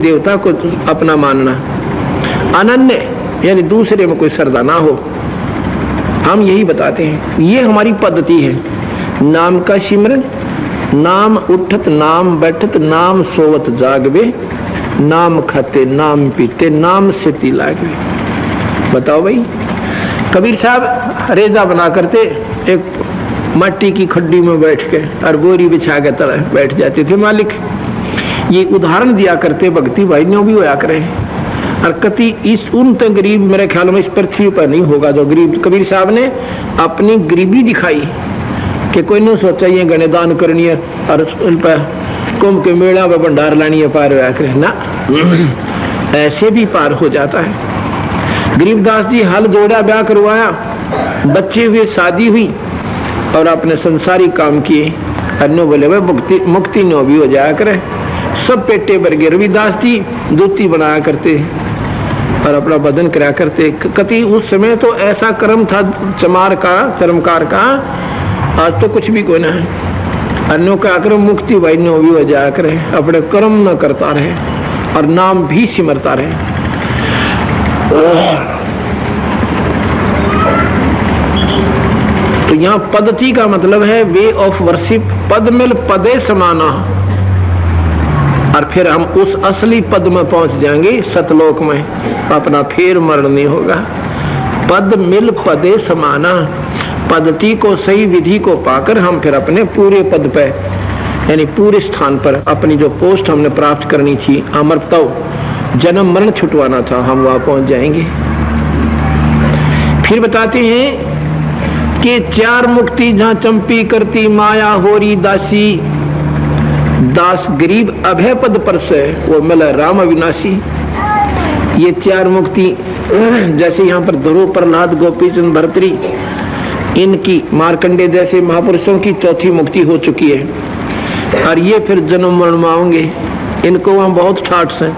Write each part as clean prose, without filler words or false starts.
देवता को अपना मानना, अनन्य यानी दूसरे में कोई श्रद्धा ना हो। हम यही बताते हैं, ये हमारी पद्धति है। नाम का सिमरन, नाम उठत नाम बैठत नाम सोवत जागवे, नाम खाते नाम पीते नाम से ती लागवे। बताओ भाई, कबीर साहब रेजा बना करते एक मट्टी की खड्डी में बैठ के और बोरी बिछा के तरह बैठ जाते थे मालिक। ये उदाहरण दिया करते भक्ति भाई ने भी होया करे। और कति इस उन तो गरीब मेरे ख्याल में इस पृथ्वी पर नहीं होगा जो गरीब। कबीर साहब ने अपनी गरीबी दिखाई कि कोई नहीं सोचा ये गणे दान करनी है और उन पर कुंभ के मेला पर भंडार लानी है, पार होया करे ना, ऐसे भी पार हो जाता है। गरीबदास जी हल जोड़ा, ब्याह करवाया, बच्चे हुए, शादी हुई और अपने संसारिक काम किए। अन्य बोले भाई मुक्ति नो भी हो जाया करे। सब पेटे भर गए। रविदास जी धोती बनाया करते और अपना बदन कराया करते। कति उस समय तो ऐसा कर्म था चमार का, कर्मकार का, आज तो कुछ भी कोई ना है। अन्यों का कर्म मुक्ति भाई नो भी हो जाया करे, अपने कर्म न करता रहे और नाम भी सिमरता रहे। तो यहाँ पद्धति का मतलब है वे ऑफ वर्शिप, पद मिल पदे समाना। और फिर हम उस असली पद में पहुंच जाएंगे सतलोक में, अपना फिर मरण नहीं होगा। पद मिल पदे समाना, पद्धति को सही विधि को पाकर हम फिर अपने पूरे पद पे यानी पूरे स्थान पर अपनी जो पोस्ट हमने प्राप्त करनी थी, अमरत्व, जन्म मरण छुटवाना था, हम वहां पहुंच जाएंगे। फिर बताते हैं कि चार मुक्ति जहां चंपी करती माया होरी दासी, दास गरीब अभय पद पर से वो मिला राम अविनाशी। ये चार मुक्ति जैसे यहाँ पर ध्रुव, प्रहलाद, गोपीचंद, भर्तृहरि, इनकी मार्कंडे जैसे महापुरुषों की चौथी मुक्ति हो चुकी है और ये फिर जन्म मरण में आएंगे। इनको वहां बहुत ठाठ है।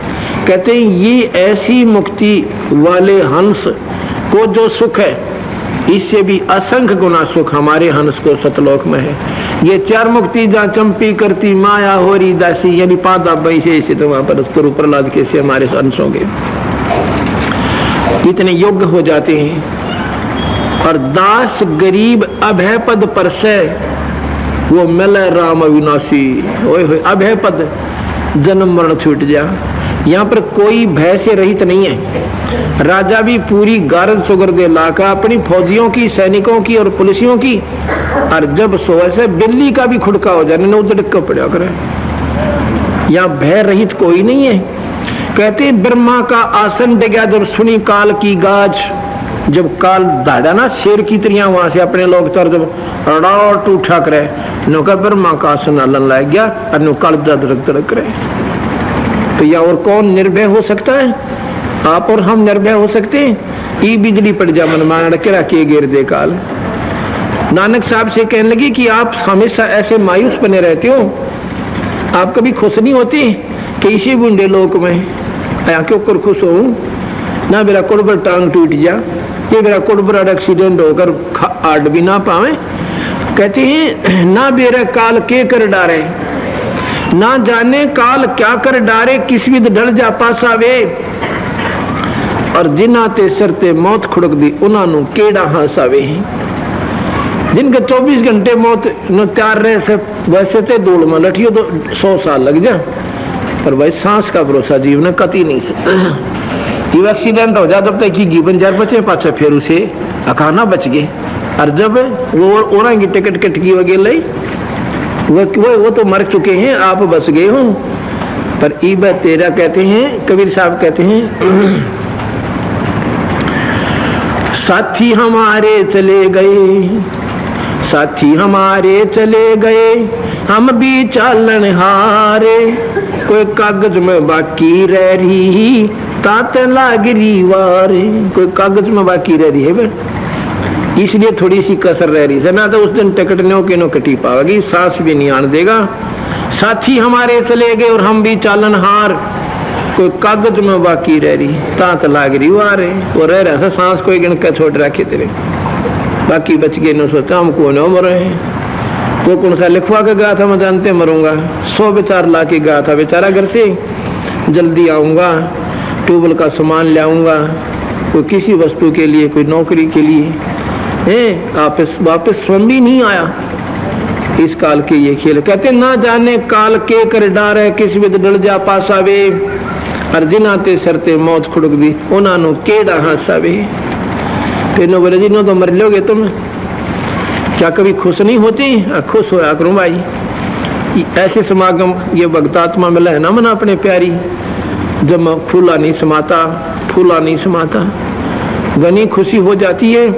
कहते हैं ये ऐसी मुक्ति वाले हंस को जो सुख है, इससे भी असंख्य गुना सुख हमारे हंस को सतलोक में है। ये चार मुक्ति जहाँ चंपी करती माया होरी दासी, यानी पादा बैसे ऐसे तो वहां पर प्रहलाद के से हमारे हंसों के इतने योग्य हो जाते हैं। और दास गरीब अभय पद पर से वो मिले राम अविनाशी। ओए अभय पद, जन्म मरण छूट जा। यहाँ पर कोई भय से रहित नहीं है। राजा भी पूरी गारद सुगर्द लाका अपनी फौजियों की, सैनिकों की और पुलिसियों की, और जब सोए से बिल्ली का भी खुड़का हो जाने न उधड़क पड़ा करे। यहाँ भय रहित कोई नहीं है। कहते ब्रह्मा का आसन डिगा जब सुनी काल की गाज, जब काल दाड़ा ना शेर की तरह वहां से अपने लोग तर जब रड़ाट उठा करे, नो का ब्रह्मा का आसन हलन लग गया और नो काल दरक दरक करे। तो या और कौन निर्भय हो सकता है? आप और हम निर्भय हो सकते हैं? ई बिजली पड़ जा मन मान के रखे गिर दे काल। नानक साहब से कहने लगी कि आप हमेशा ऐसे मायूस बने रहते हो, आप कभी खुश नहीं होते कि इसी बूंदे लोक में यहाँ क्यों कर खुश हो ना, मेरा कुड़बर टांग टूट जा, ये मेरा कुड़बर एक्सीडेंट होकर आड़ भी ना पावे। कहते हैं ना मेरा काल के कर डारे, ना जाने काल क्या कर डारे, किस विध डर जा पासा वे, और जिन्ना ते सरते मौत खुड़क दी उन्होंने केड़ा हंसावे। जिनके 24 घंटे मौत न तैयार रहे से वैसे ते धूल में लठियो तो 100 साल लग जा, पर भाई सांस का भरोसा जीवन कति नहीं से। एक्सीडेंट हो जा तब तक की जीवन जार बचे, पाछा फिर उसे अखाना बच गए। और जब वो ओरा की टिकट कट की वगैरह वो तो मर चुके हैं, आप बच गए हो। पर ईब तेरा कहते हैं, कबीर साहब कहते हैं साथी हमारे चले गए, साथी हमारे चले गए, हम भी चालन हारे, कोई कागज में बाकी रह रही तात लाग रही वारे। कोई कागज में बाकी रह रही है, इसलिए थोड़ी सी कसर रह रही है ना, तो उस दिन टिकट नो के नो कटी पावेगी, सांस भी नहीं आने देगा। साथी हमारे चले गए और हम भी चालन हार, कोई कागज में बाकी रह रही तात लाग रही वारे। वो रह रहा था सांस कोई गिन के छोड़ रखे तेरे, बाकी बच गए न सोचा हमको न मरे। वो कौन सा लिखवा के गया था मैं जानते मरूंगा, 100 विचार ला के गया था बेचारा घर से। जल्दी आऊँगा, ट्यूबवेल का सामान ले आऊँगा, कोई किसी वस्तु के लिए, कोई नौकरी के लिए, वापस स्वयं भी नहीं आया। इस काल के ये खेल कहते ना जाने काल के कर डारे, किस विद डल जा पासावे, और जिनाते सरते मौत खुड़क दी उन्होंने केड़ा हासावे। तेनों बोले जी नो तो मर लोगे तुम, क्या कभी खुश नहीं होती? खुश होया करूं भाई। ऐसे समागम ये भक्तात्मा मिला है ना मना अपने प्यारी, जब फूला नहीं समाता, फूला नहीं समाता, गनी खुशी हो जाती है।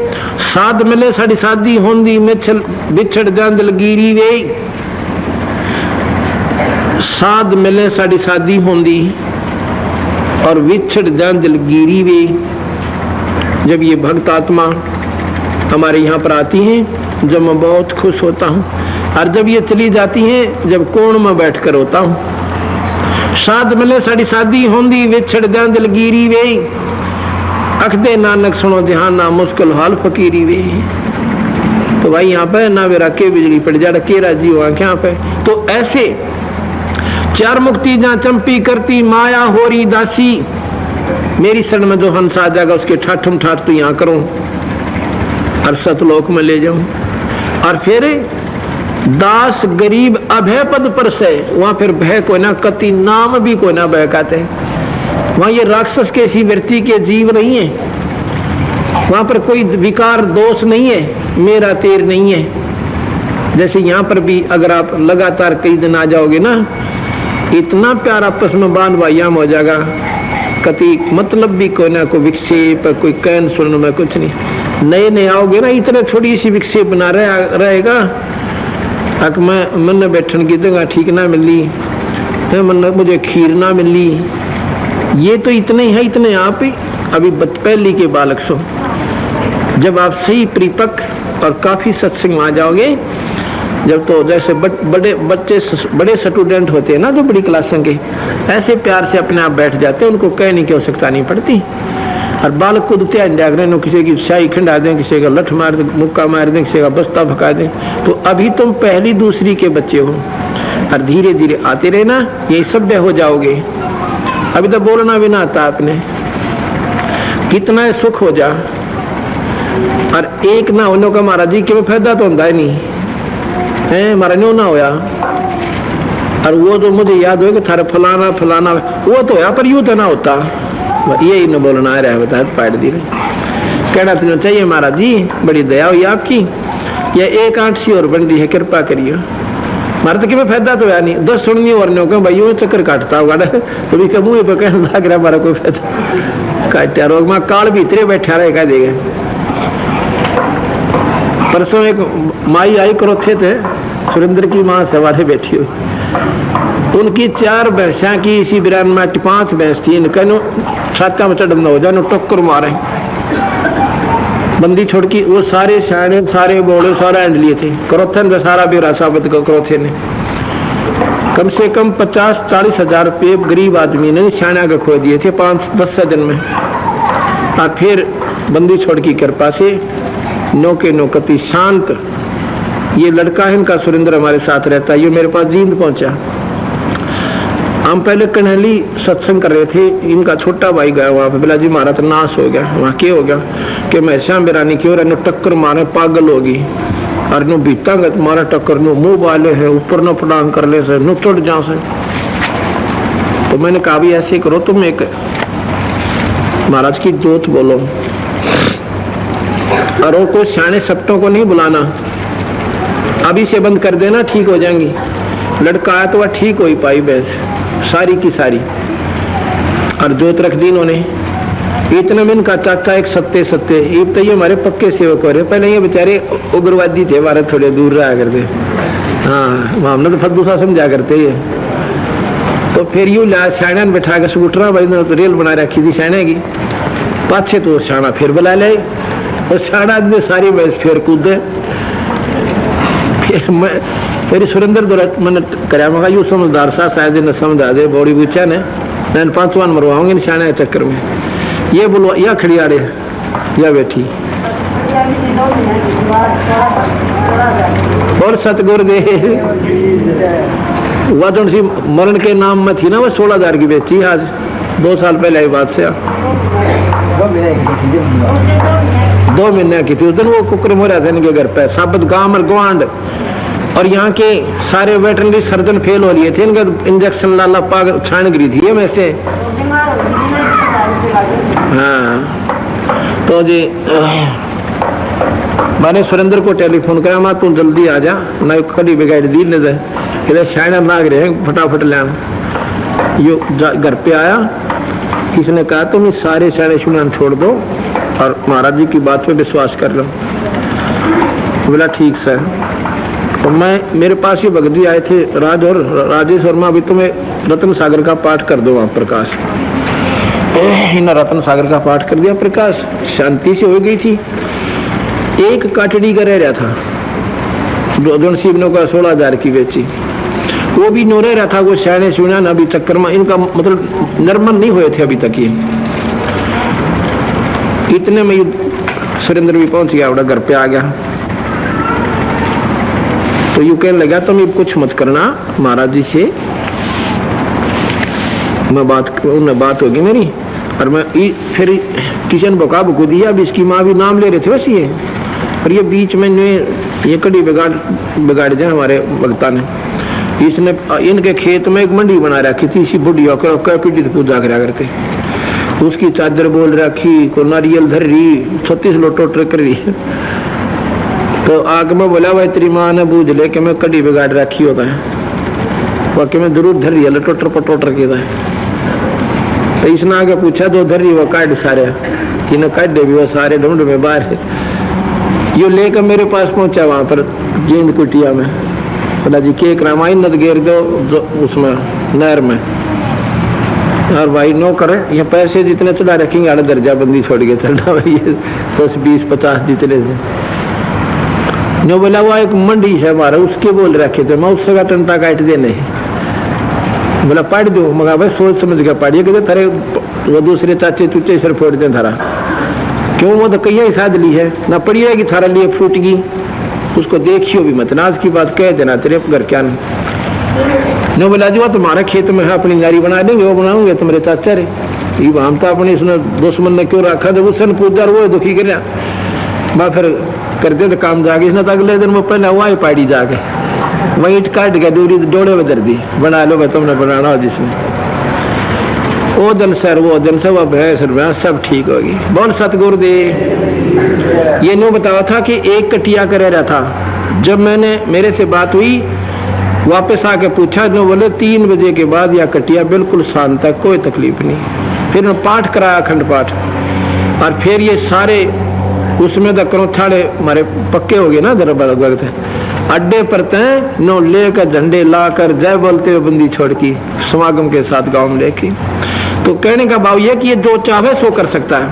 साध मिले साड़ी शादी होंदी, मिछल बिछड़ जान दिलगीरी वे, साध मिले साड़ी शादी होंदी और बिछड़ जान दिलगीरी वे। जब ये भक्त आत्मा हमारे यहाँ पर आती हैं, जब मैं बहुत खुश होता हूँ, और जब ये चली जाती हैं, जब कोण में बैठ कर होता हूँ। साध मिले साड़ी शादी होंदी, बिछड़ जान दिलगीरी वे, अखदे नानक सुनो ध्यान ना मुश्किल हाल फकीरी वे। तो भाई यहाँ पे ना वे रखे बिजली पड़ जा के राजी हुआ क्या पे। तो ऐसे चार मुक्ति जहाँ चंपी करती माया होरी दासी, मेरी शरण में जो हंस आ जाएगा उसके ठाठम ठाठ तो यहाँ करूं और सतलोक में ले जाऊं। और फिर दास गरीब अभय पद पर से, वहां फिर भय को ना कति नाम भी को ना भय कहते हैं। वहां ये राक्षस के सी वृत्ति के जीव नहीं है, वहां पर कोई विकार दोष नहीं है, मेरा तेर नहीं है। जैसे यहाँ पर भी अगर आप लगातार कई दिन आ जाओगे ना, इतना प्यार आपस में बांध बायाम हो जाएगा, कति मतलब भी कोई ना कोई विक्षेप, कोई कैन सुनने में कुछ नहीं। नए नए आओगे ना, इतना थोड़ी सी विक्षेप बना रहेगा। अक मैं मन बैठन की जगह ठीक ना मिली, मन मुझे खीर ना मिली, ये तो इतने ही है, इतने आप ही अभी पहली के बालक सो। जब आप सही परिपक्व और काफी सत्संग में आ जाओगे, जब तो जैसे बड़े बच्चे बड़े स्टूडेंट होते हैं ना जो बड़ी क्लासों के, ऐसे प्यार से अपने आप बैठ जाते हैं, उनको कहने की आवश्यकता नहीं पड़ती। और बालक को ध्यान जागरण, किसी की शाही खंडा दें, किसी का लठ मार दें, मुक्का मार दें, किसी का बस्ता भगा दें। तो अभी तुम पहली दूसरी के बच्चे हो, और धीरे धीरे आते रहना, यही सभ्य हो जाओगे। अभी तो बोलना भी ना आता आपने, कितना सुख हो जा। और एक ना होने का महाराज जी क्यों फायदा तो होता ही नहीं है, हमारा न्यू ना होया। और वो जो मुझे याद हो कि थारे फलाना फलाना वो तो होया, पर यूं तो ना होता, यही न बोलना आ रहा है। बता पाट दी कहना तुम्हें चाहिए महाराज जी, बड़ी दया हुई आपकी, या एक 8 सी और बन दी है, कृपा करिए। मारे तो क्यों फायदा तो है नहीं, 10 सुननी और नहीं होगा भाई, चक्कर काटता होगा तो कभी मुँह पे कहने लग रहा हमारा कोई फायदा काटा रोग में काल भीतरे बैठा रहे कह देगा। परसों एक माई आई क्रोथे थे, सुरेंद्र की माँ सवारे बैठी हुई, उनकी 4 भैंसा की इसी बिरान में 5 भैंस थी, इनका छाता में चढ़ना हो जाए, टक्कर मारे बंदी छोड़ की। वो सारे शाणे सारे बोले सारा एंड लिए थे, क्रोथन का सारा बेरा साबित को क्रोथे ने कम से कम 50-40 हजार रुपये गरीब आदमी ने शाणा का खो दिए थे 5-10 दिन में। और फिर बंदी छोड़ की कृपा से नौके नौकती शांत, ये लड़का है इनका सुरेंद्र हमारे साथ रहता है, ये मेरे पास जींद पहुंचा। हम पहले कन्हैली सत्संग कर रहे थे, इनका छोटा भाई गया वहां पे, बोला जी हमारा तो नाश हो गया। वहां क्या हो गया कि मैं श्याम बिरानी क्यों रहा, टक्कर मारे पागल होगी, और नो बीता मारा टक्कर, नो मुंह वाले है ऊपर न पटांग कर ले से, नो टूट जा से। तो मैंने कहा भी ऐसे करो, तुम एक महाराज की जोत बोलो, और वो कोई सियाने सप्तों को नहीं बुलाना, अभी से बंद कर देना, ठीक हो जाएंगी। लड़का आया तो वह ठीक हो ही पाई भैंस सारी की सारी, और जोत रख दी इन्होंने। इतने में इनका चाचा एक सत्य एक तो ये हमारे पक्के सेवक हो रहे, पहले ये बेचारे उग्रवादी थे, हमारे थोड़े दूर रहा करते, हाँ हमने तो फद्दू सा समझा करते ये। तो फिर यूं ला शाणा बैठा के स्कूटरा भाई ने तो रेल बना रखी थी शाणे की, पाछे तो शाणा फिर बुला ले, और शाणा में सारी भैंस फिर कूदे। फिर सुरेंद्र दौरा मैंने कराया, मगा यू समझदार सा शायद न समझा दे, बौड़ी पूछा ने मैं 5वां मरवाऊंगी निशाने के चक्कर में। ये बोलो या खड़ी आ रहे या बैठी, और सतगुर दे वह जो सी मरण के नाम में थी ना, वो 16,000 की बेची आज 2 साल पहले आई बात से। 2 महीने की थी। उस दिन वो कुकर मोरा था इनके घर पे, साबत गांव और गुआंड और यहाँ के सारे वेटरनरी सर्जन फेल हो लिए थे। इनका इंजेक्शन लाला पाग छान गिरी थी में से। हाँ तो जी मैंने सुरेंद्र को टेलीफोन करा, मैं तू जल्दी आ जा ना, कड़ी बिगाड़ दी नजर शायद नाग रहे फटाफट लेना। यो घर पे आया, किसी ने कहा तुम इस सारे सारे सुनान छोड़ दो और महाराज जी की बात पे विश्वास कर लो। बोला ठीक सर। तो मैं मेरे पास ही भगत आए थे राज और राजेश वर्मा, अभी तुम्हें रत्न सागर का पाठ कर दो वहां प्रकाश। इन रत्न सागर का पाठ कर दिया प्रकाश, शांति से हो गई थी। एक काटड़ी का रह रहा था, दोनों शिवनों का 16,000 की बेची, वो भी नो रह रहा था। वो शायने सुना ना अभी चक्कर में इनका मतलब नर्मन नहीं हुए थे अभी तक। ये इतने में सुरेंद्र भी पहुंच गया, घर पे आ गया। तो यू कहने लगा तुम ये कुछ मत करना, महाराज जी से मैं बात होगी मेरी। और मैं फिर किशन बका बुकू दिया। अब इसकी माँ भी नाम ले रहे थे वैसे ये, और ये बीच में ये कड़ी बिगाड़ दिया हमारे भक्ता ने। इसने इनके खेत में एक मंडी बना रखी थी, इसी बुढ़िया पीढ़ी पूजा करा करते। उसकी चादर बोल रखी, को नारियल धर रही, 36 लोटो ट्रक कर रही। तो आग में बोला भाई तेरी माँ ने बूझ ले कि मैं कड़ी बिगाड़ रखी होता है, बाकी मैं जरूर धर रही है लटोटर पटोटर के। तो इसने आगे पूछा तो धर रही वो काट सारे, तीनों काट दे भी वो सारे ढूंढ में बाहर। यो लेकर मेरे पास पहुंचा वहां पर जींद कुटिया में। बोला जी केक रामायण नद घेर दो उसमें नहर में, और भाई नो करे ये पैसे जितने चढ़ा रखेंगे आड़े दर्जा बंदी छोड़ के चलना भाई, 10, 20, 50 जितने से। नो बोला वो एक मंडी है हमारा, उसके बोल रखे थे, मैं उसका टंटा काट देने। बोला पाड़ दो, मगर भाई सोच समझ के पाड़िए कि तेरे वो दूसरे चाचे चूचे सर फोड़ दे थारा, क्यों वो तो कई साध ली है ना पड़ी कि थारा लिए फूट गई, उसको देखियो भी मत ना, की बात कह देना तेरे घर क्या नहीं। नो बोला जी वो तुम्हारे खेत में है, अपनी नारी बना देंगे, वो बनाऊंगे तुम्हारे चाचा रे। ये हम तो अपने इसने दुश्मन ने क्यों रखा, जब उसन पूजा वो दुखी कर बा फिर करते तो काम जाके। इसने तो अगले दिन वो पहले हुआ ही पाड़ी जाके वही ईट काट के दूरी डोड़े में दर दी, बना लो भाई तुमने बनाना हो जिसमें। वो दिन सर वो दिन से वो भैंस सब ठीक होगी। बोल सतगुरुदेव। ये न्यू बताया था कि एक कटिया कर रहा था। जब मैंने मेरे से बात हुई वापस आके पूछा, जो बोले 3 बजे के बाद या कटिया बिल्कुल शांत है, कोई तकलीफ नहीं। फिर मैं पाठ कराया अखंड पाठ, और फिर ये सारे उसमें दकरों थाड़े हमारे पक्के हो गए ना दरबार अड्डे पर तय नो लेकर झंडे लाकर जय बोलते हुए बंदी छोड़ की समागम के साथ गांव में लेके। तो कहने का भाव ये कि ये जो चाहे सो कर सकता है।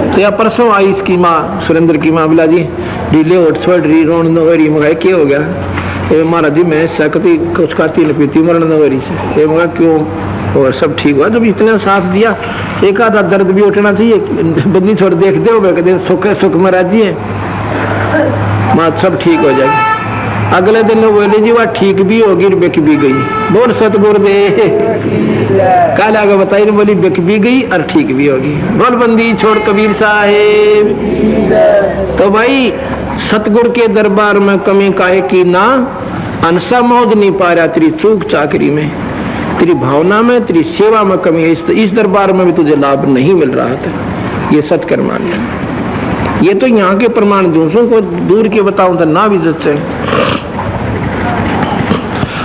तो या परसों आई इसकी माँ सुरेंद्र की माँ, बिला जी ढीले होट छोड़ रही रोन नवरी मंगाई क्या हो गया? ए महाराज जी मैं सकती कुछ खाती न पीती मरण नवरी से। मंगा क्यों? और सब ठीक हुआ जब इतने साथ दिया, एक आधा दर्द भी उठना चाहिए, बंदी छोड़ देख दे सुख है सुख महाराज जी है माँ सब ठीक हो जाएगी। अगले दिन बोले जी वह ठीक भी होगी बिक भी गई। बोल सतगुरुदेव। कल आगे बताई बोली बिक भी गई और ठीक भी होगी। बोल बंदी छोड़ कबीर साहेब। तो भाई सतगुरु के दरबार में कमी काहे की ना, अनसा मौज नहीं पा रहा, तेरी चूक चाकरी में, तेरी भावना में, तेरी सेवा में कमी है। इस दरबार में भी तुझे लाभ नहीं मिल रहा था। ये सत्कर्मान है। ये तो यहाँ के प्रमाण दूसरों को दूर के बताऊं तो ना भी सच्चे।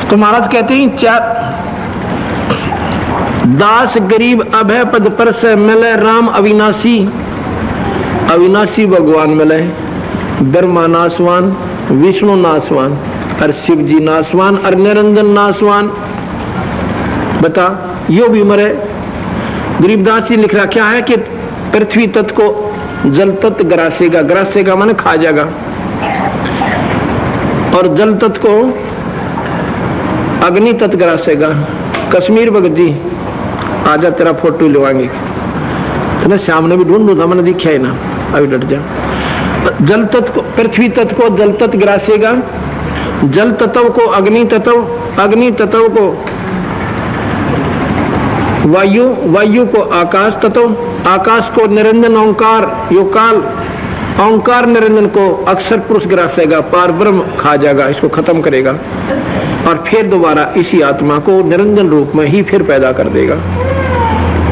तो महाराज कहते हैं 4 दास गरीब अभय पद पर से मिले राम अविनाशी। अविनाशी भगवान मिले, ब्रह्मा नासवान, विष्णु नासवान और शिव जी नासवान और निरंजन नासवान। बता यो भी मरे। गरीबदास जी लिख रहा क्या है कि पृथ्वी तत्व को जल तत्व ग्रासेगा, ग्रासेगा माने खा जाएगा, और जल तत्व को अग्नि तत्व ग्रासेगा। कश्मीर भगत जी आजा तेरा फोटो लेवाएंगे, तो शाम ने भी ढूंढ था, मैंने दिखा ही ना, अभी डट जा। जल तत्व को, पृथ्वी तत्व को जल तत्व ग्रासेगा, जल तत्व को अग्नि तत्व, अग्नि तत्व को वायु, वायु को आकाश तत्व, आकाश को निरंजन ओंकार यो काल, ओंकार निरंजन को अक्षर पुरुष ग्रासेगा, पार ब्रह्म खा जाएगा, इसको खत्म करेगा और फिर दोबारा इसी आत्मा को निरंजन रूप में ही फिर पैदा कर देगा।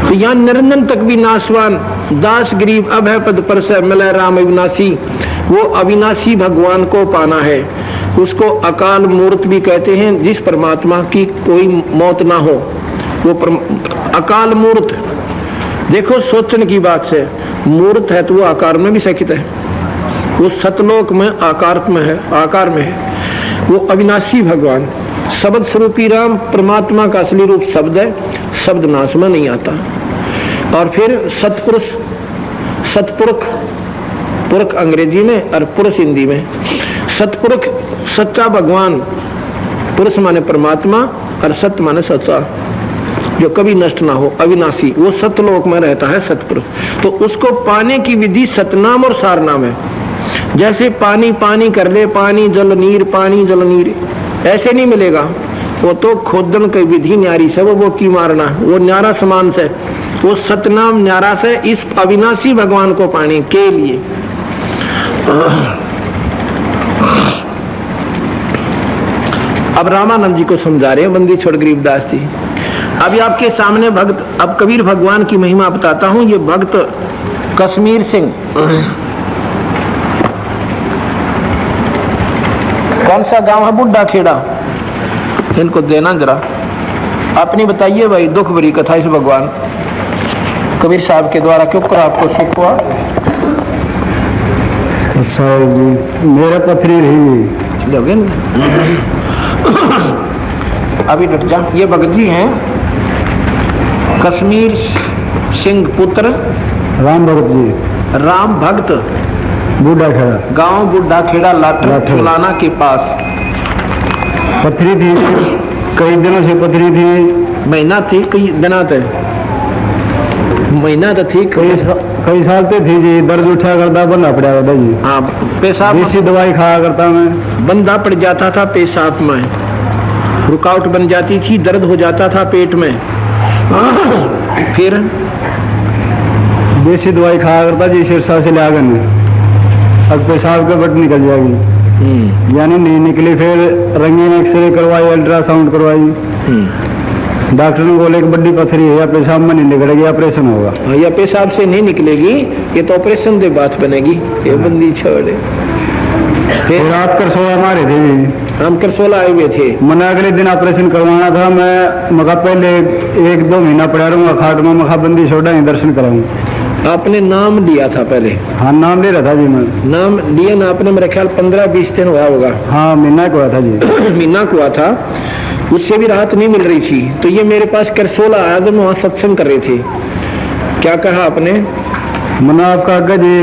तो यहाँ निरंजन तक भी नाशवान, दास गरीब अभय पद पर से मिले राम अविनाशी, वो अविनाशी भगवान को पाना है। उसको अकाल मूर्त भी कहते हैं, जिस परमात्मा की कोई मौत ना हो, वो अकाल मूर्त। देखो सोचने की बात से, मूर्त है तो वो आकार में भी सकित है, वो सतलोक में आकार में है, आकार में है। वो अविनाशी भगवान शब्द स्वरूपी राम परमात्मा का असली रूप शब्द है, शब्द नाश में नहीं आता। और फिर सतपुरुष, सतपुरुष, पुरुष अंग्रेजी में और पुरुष हिंदी में। सतपुरुष सच्चा भगवान, पुरुष माने परमात्मा और सत्य माने सच्चा, जो कभी नष्ट ना हो, अविनाशी, वो सतलोक में रहता है सतपुरुष। तो उसको पाने की विधि सतनाम और सारनाम है। जैसे पानी पानी कर ले, पानी जल नीर, पानी जल नीर, ऐसे नहीं मिलेगा। वो तो खोदन की विधि न्यारी से, वो की मारना, वो न्यारा समान से, वो सतनाम न्यारा से इस अविनाशी भगवान को पाने के लिए। अब रामानंद जी को समझा रहे हैं बंदी छोड़ गरीबदास जी। अभी आपके सामने भक्त, अब कबीर भगवान की महिमा बताता हूं। ये भक्त कश्मीर सिंह, कौन सा गांव है? बुड्ढा खेड़ा। इनको देना जरा, अपनी बताइए भाई, दुख भरी कथा इस भगवान कबीर साहब के द्वारा क्यों कर आपको सुख हुआ? अच्छा जी, मेरा पथरी रही लोगे अभी डट जा। ये भगत जी हैं कश्मीर सिंह पुत्र राम भगत जी, राम भक्त, बूढ़ा खेड़ा, गांव बुड्ढा खेड़ा, लाठर फुलाना के पास। पथरी थी, कई दिनों से पथरी थी। महीना थी, कई दिना थे, महीना तो थी, कई साल पे थी जी। दर्द उठा करता, बंदा पड़ा करता जी। हाँ, पेशाब, देसी दवाई खाया करता मैं, बंदा पड़ जाता था पेशाब में, रुकावट बन जाती थी, दर्द हो जाता था पेट में। फिर देसी दवाई खाया करता जी, सिरसा से ले आकर अब पेशाब का बट निकल जाएगी, यानी नहीं निकली। फिर रंगीन एक्सरे करवाई, अल्ट्रासाउंड करवाई। डॉक्टर ने बोले कि बड़ी पथरी है, या पेशाब में नहीं निकलेगी, ऑपरेशन होगा। या पेशाब से नहीं निकलेगी, ये तो ऑपरेशन की बात बनेगी, ये बंदी छोड़े। फिर आप करसोला मारे थे जी, हम करसोला आए हुए थे। मैंने अगले दिन ऑपरेशन करवाना था। मैं मगा पहले 1-2 महीना पड़ा रहूंगा खाट में, मखा बंदी छोड़ा ही दर्शन कराऊंगा। आपने नाम लिया था पहले? हाँ, नाम ले रहा था जी मैं। नाम लिया ना आपने? मेरे ख्याल 15-20 दिन हुआ होगा। हाँ, महीना को हुआ था जी। महीना को हुआ था, उससे भी राहत नहीं मिल रही थी। तो ये मेरे पास करसोला आया, तो वहाँ सत्संग कर रहे थे। क्या कहा आपने? मैंने आपका आगे जी,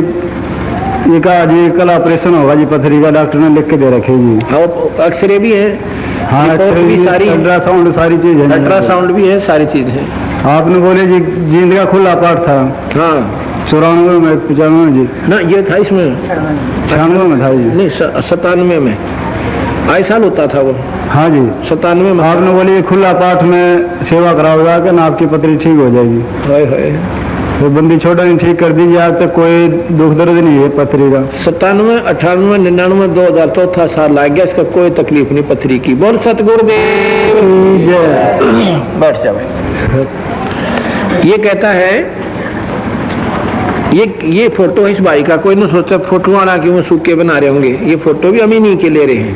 ये कहा जी कल ऑपरेशन होगा जी पथरी का, डॉक्टर ने लिख के दे रखे जी। हाँ, एक्सरे भी है, हाँ, भी सारी, अल्ट्रासाउंड सारी चीज है, अल्ट्रासाउंड भी है, सारी चीज है। आपने बोले जी जींद का खुला पाठ था। हाँ, 94 में, 95 जी ना, ये था इसमें 96 में था जी, नहीं 97 में आए साल होता था वो। हाँ जी, 97 में। आपने बोले खुला पाठ में सेवा कराओगा कि ना आपकी पथरी ठीक हो जाएगी। तो बंदी छोटा नहीं ठीक कर दीजिए, आज तक कोई दुख दर्द नहीं है पथरी का। 97, 98, 99, 2000 चौथा साल लग गया, इसका कोई तकलीफ नहीं पथरी की। बोल सतगुरुदेव जय। बैठ जाओ। ये कहता है, ये फोटो इस भाई का, कोई न सोचा फोटो वाला क्यों सूखे बना रहे होंगे, ये फोटो भी हम ही नहीं के ले रहे हैं।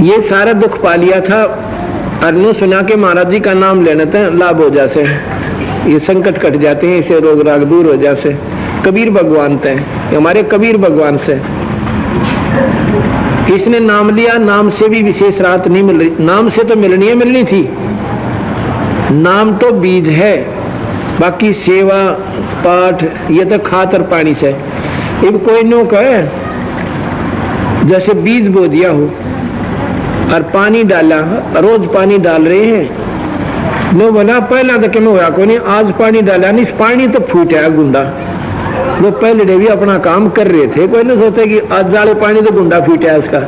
ये सारा दुख पा लिया था, अरनू सुना के महाराज जी का नाम लेने थे, लाभ हो जाते, ये संकट कट जाते हैं, इसे रोग राग दूर हो जाते। कबीर भगवान थे, हमारे कबीर भगवान से किसने नाम लिया, नाम से भी विशेष राहत नहीं मिल रही। नाम से तो मिलनी थी, नाम तो बीज है, बाकी सेवा पाठ ये तो खाद और पानी से। एक कोई नो कहे जैसे बीज बो दिया हो और पानी डाला, रोज पानी डाल रहे हैं, नो बना पहला तो क्या हुआ कोई नहीं, आज पानी डाला नहीं, पानी तो फूटा गुंडा, वो पहले भी अपना काम कर रहे थे, कोई नहीं सोचते कि आज जाले पानी तो गुंडा फीटा है उसका।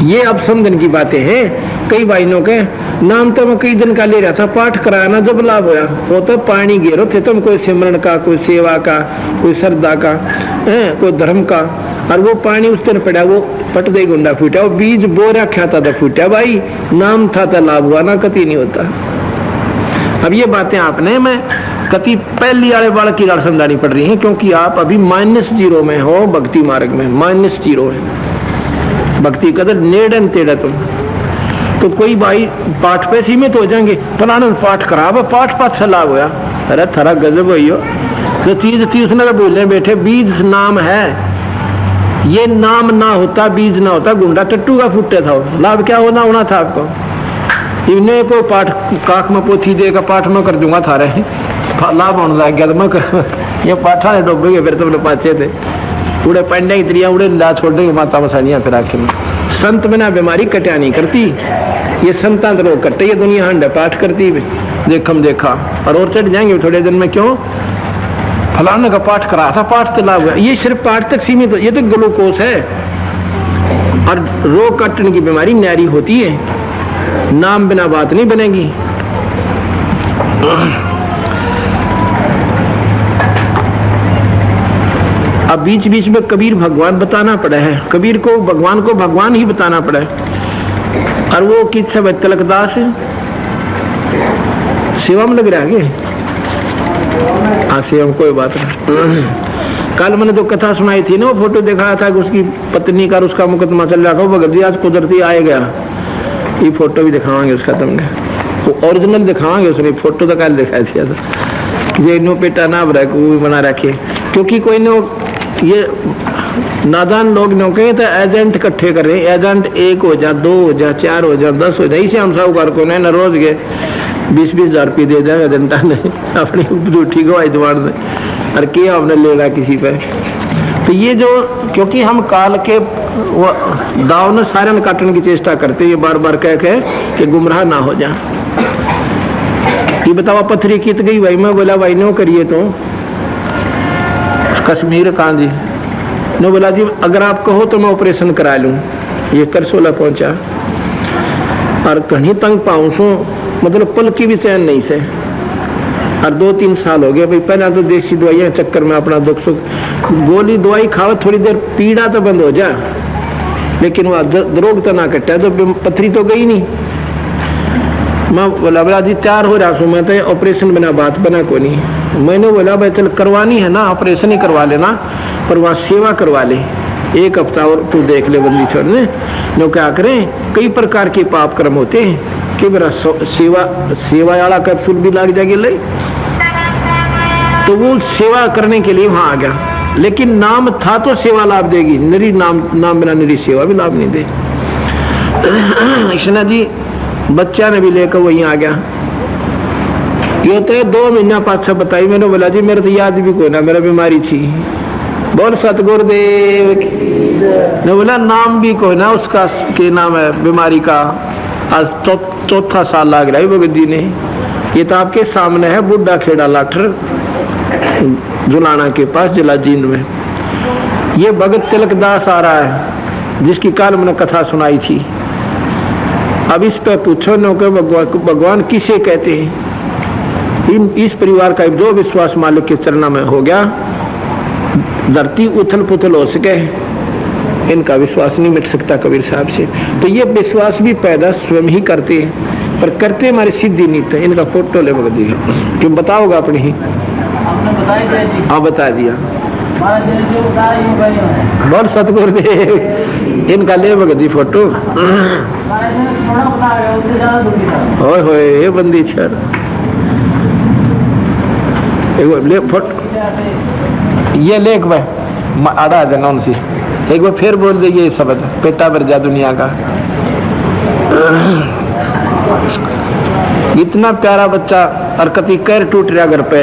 ये अब समझन की बातें हैं। कई भाइयों के नाम तो मैं कई दिन का ले रहा था, पाठ कराना जब लाभ होया वो तो पानी घेरो थे तुम, कोई सिमरन का, कोई सेवा का, कोई श्रद्धा का, कोई धर्म का, और वो पानी उस दिन पड़ा, वो पट गई गुंडा फूटा, वो बीज बो रखा था तो फूटा भाई, नाम था तो लाभ हुआ ना, कति नहीं होता। अब ये बातें आपने मैं कति पहली वाले बाल की गाड़ समझानी पड़ रही है, क्योंकि आप अभी -0 में हो, भक्ति मार्ग में -0 है। भक्ति कदर नेड़न तेड़ा तुम तो कोई भाई पाठ पे सीमित हो जाएंगे, फलाना पाठ खराब है, पाठ पाठ लाभ होया, अरे थारा गजब हो जो चीज थी उसने तो बोलने बैठे, बीज नाम है, ये नाम ना होता, बीज ना होता, गुंडा टट्टू का फुटे था, लाभ क्या होना था आपको। इन्हें को पाठ काख में पोथी देगा, पाठ में कर दूंगा थारे, लाभ होने लग गया तो मैं ये पाठा ने डूबेगे, फिर तुमने पाचे थे उड़े पंडे की त्रिया उड़े ला छोड़ देंगे माता मसानिया, फिर आखिर में संत बिना बीमारी कटिया नहीं करती, ये संता तो रोग करते, ये दुनिया हंड पाठ करती देखम देखा और चढ़ जाएंगे थोड़े दिन में, क्यों फलाने का पाठ करा था, पाठ तो लाभ हुआ। ये सिर्फ पाठ तक सीमित, ये तो ग्लूकोज है, और रोग कटने की बीमारी न्यारी होती है, नाम बिना बात नहीं बनेगी। अब बीच बीच में कबीर भगवान बताना पड़ा है, कबीर को भगवान ही बताना पड़ा है, और वो किस सब तिलकदास सेवा में लग रहा है। हाँ सेवा में कोई बात नहीं। कल मैंने तो कथा सुनाई थी ना, वो फोटो दिखाया था कि उसकी पत्नी का उसका मुकदमा चल रहा था, भगत जी आज कुदरती आए गया, ये फोटो भी दिखावांगे उसका, तुमने वो ओरिजिनल दिखावांगे, उसने फोटो तो कल दिखाया था, ये नो पेटा ना रख वो भी बना रखे, क्योंकि कोई नो ये नादान लोग नो कहे तो एजेंट इकट्ठे कर रहे हैं, एजेंट 1 हो जा, 2 हो जा, 4 हो जा, 10 हो जाए, इसे हम साहूकार को न रोज के 20-20 हजार रुपये दे जाएगा जनता ने अपनी झूठी गवाही दवाड़ दे, और क्या हमने ले रहा किसी पे। तो ये जो, क्योंकि हम काल के दाव ने सारे काटने की चेष्टा करते, ये बार बार कह के कि गुमराह ना हो जा। ये बताओ पत्थरी कित गई भाई, मैं बोला भाई नो करिए तो कश्मीर कहाँ जी, नो बोला जी अगर आप कहो तो मैं ऑपरेशन करा लूँ, ये करसोला पहुंचा, और कहीं तंग पाऊँ मतलब पल की भी चैन नहीं से, और 2-3 साल हो गए भाई, पहला तो देसी दवाइयाँ चक्कर में अपना दुख सुख, गोली दवाई खाओ थोड़ी देर पीड़ा तो बंद हो जा, लेकिन वह रोग तो ना कटा, तो पथरी तो गई नहीं। मैं बोला बोला जी तैयार हो रहा हूँ मैं तो, ऑपरेशन बिना बात बना को नहीं। मैंने बोला भाई चल करवानी है ना, ऑपरेशन ही करवा लेना, पर वहाँ सेवा करवा ले 1 हफ्ता और तू देख ले बंदी छोड़ने। जो क्या करें, कई प्रकार के पाप कर्म होते हैं कि मेरा सेवा वाला कैप्सूल भी लग जाएगी ले, तो वो सेवा करने के लिए वहां आ गया, लेकिन नाम था तो सेवा लाभ देगी, निरी नाम बिना निरी सेवा भी लाभ नहीं दे। कृष्णा जी बच्चा ने भी लेकर वहीं आ गया, ये तो 2 महीना पाछा बताई, मैंने बोला जी मेरे तो याद भी कोई ना, मेरा बीमारी थी, बोल सतगुरुदेव ने बोला नाम भी कोई ना उसका, के नाम है बीमारी का, आज 4था साल लग रहा है भगत जी ने। ये तो आपके सामने है बुढ़ा खेड़ा लाठर जुलाना के पास जिला जींद में, ये भगत तिलकदास आ रहा है जिसकी काल मैंने कथा सुनाई थी। अब इस पे पूछो न कि भगवान किसे कहते हैं। इस परिवार का जो विश्वास मालिक के चरणों में हो गया, धरती उथल पुथल हो सके, इनका विश्वास नहीं मिट सकता कबीर साहब से। तो ये विश्वास भी पैदा स्वयं ही करते हैं, पर करते हमारी सिद्धि नहीं थे। इनका फोटो ले भगत जी, क्यों बताओगा अपनी ही, हाँ बता दिया, बहुत सतगुरुदेव, इनका ले भगत जी फोटो, होए होए ये बंदी छर ले फोटो, ये लेख भाई आधा देना उनसे, एक बार फिर बोल दे ये शब्द, पेटा भर जा दुनिया का। इतना प्यारा बच्चा और कति कैर टूट रहा घर पे,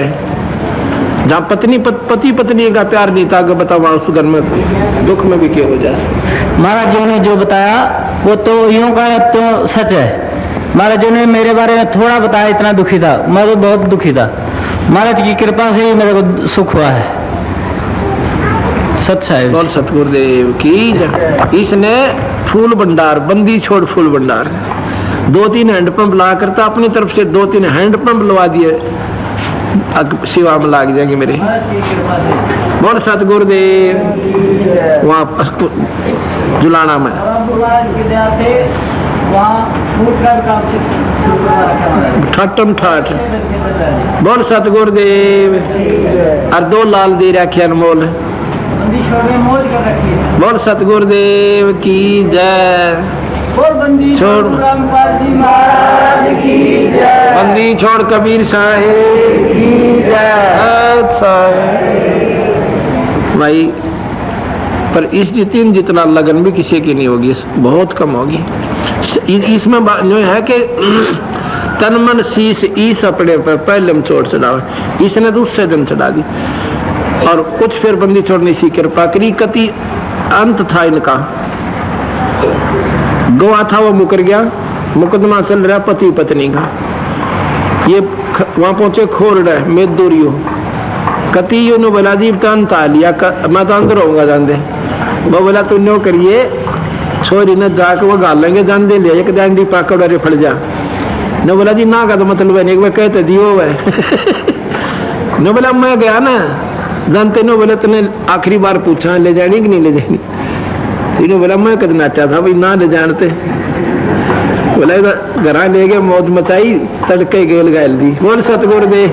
जहाँ पति पत्नी का प्यार नहीं था, बताओ उस घर में दुख में भी क्या हो जाए। महाराज जी ने जो बताया वो तो यूं का तो सच है। महाराज जी ने मेरे बारे में थोड़ा बताया, इतना दुखी था मैं, तो बहुत दुखी था। महाराज की कृपा से ही मेरे को सुख हुआ है। सच्चा है। बोल सतगुरुदेव की जय। इसने फूल भंडार, बंदी छोड़ फूल भंडार, 2-3 हैंडपंप ला करता अपनी तरफ से 2-3 हैंडपंप लगा दिए, सेवा में लाग जाएंगे मेरे। बोल सतगुरुदेव। वहाँ जुलाना में ठटम ठाठ। बोल सतगुरुदेव। और 2 लाल दे रखे अनमोल। बोल सतगुरुदेव की जय। छोड़ बंदी छोड़ कबीर साहेब की जय। भाई पर इस जितना लगन भी किसी की नहीं होगी, बहुत कम होगी। इसमें जो है कि तन मन शीश ईस अपने पर पहले हम चोट चढ़ाओ, इसने दूसरे दिन चढ़ा दी। और कुछ फिर बंदी छोड़ने सी कृपा करी, कति अंत था इनका। गवा था वो मुकर गया, मुकदमा चल रहा पति पत्नी का। ये वहां पहुंचे खोरडे मेदोरियो, कति ने बोला जी तन ता लिया, मैं तो अंदर होऊंगा जान दे। वो बोला तू नो करिए, छोरी ने जाकर वो गाल लेंगे जान दे, ले एक डांडी पाकड़ वाले फट जा। न बोला जी ना का तो मतलब है, एक बार कहते दियो है। न बोला मैं गया ना जानते, न बोला तूने आखिरी बार पूछा ले जानी कि नहीं ले जानी। इन्होंने बोला मैं कद नाचा था भाई ना ले जानते। बोला घर ले गए, मौज मचाई, तड़के गेल गायल दी। बोल सतगुरुदेव।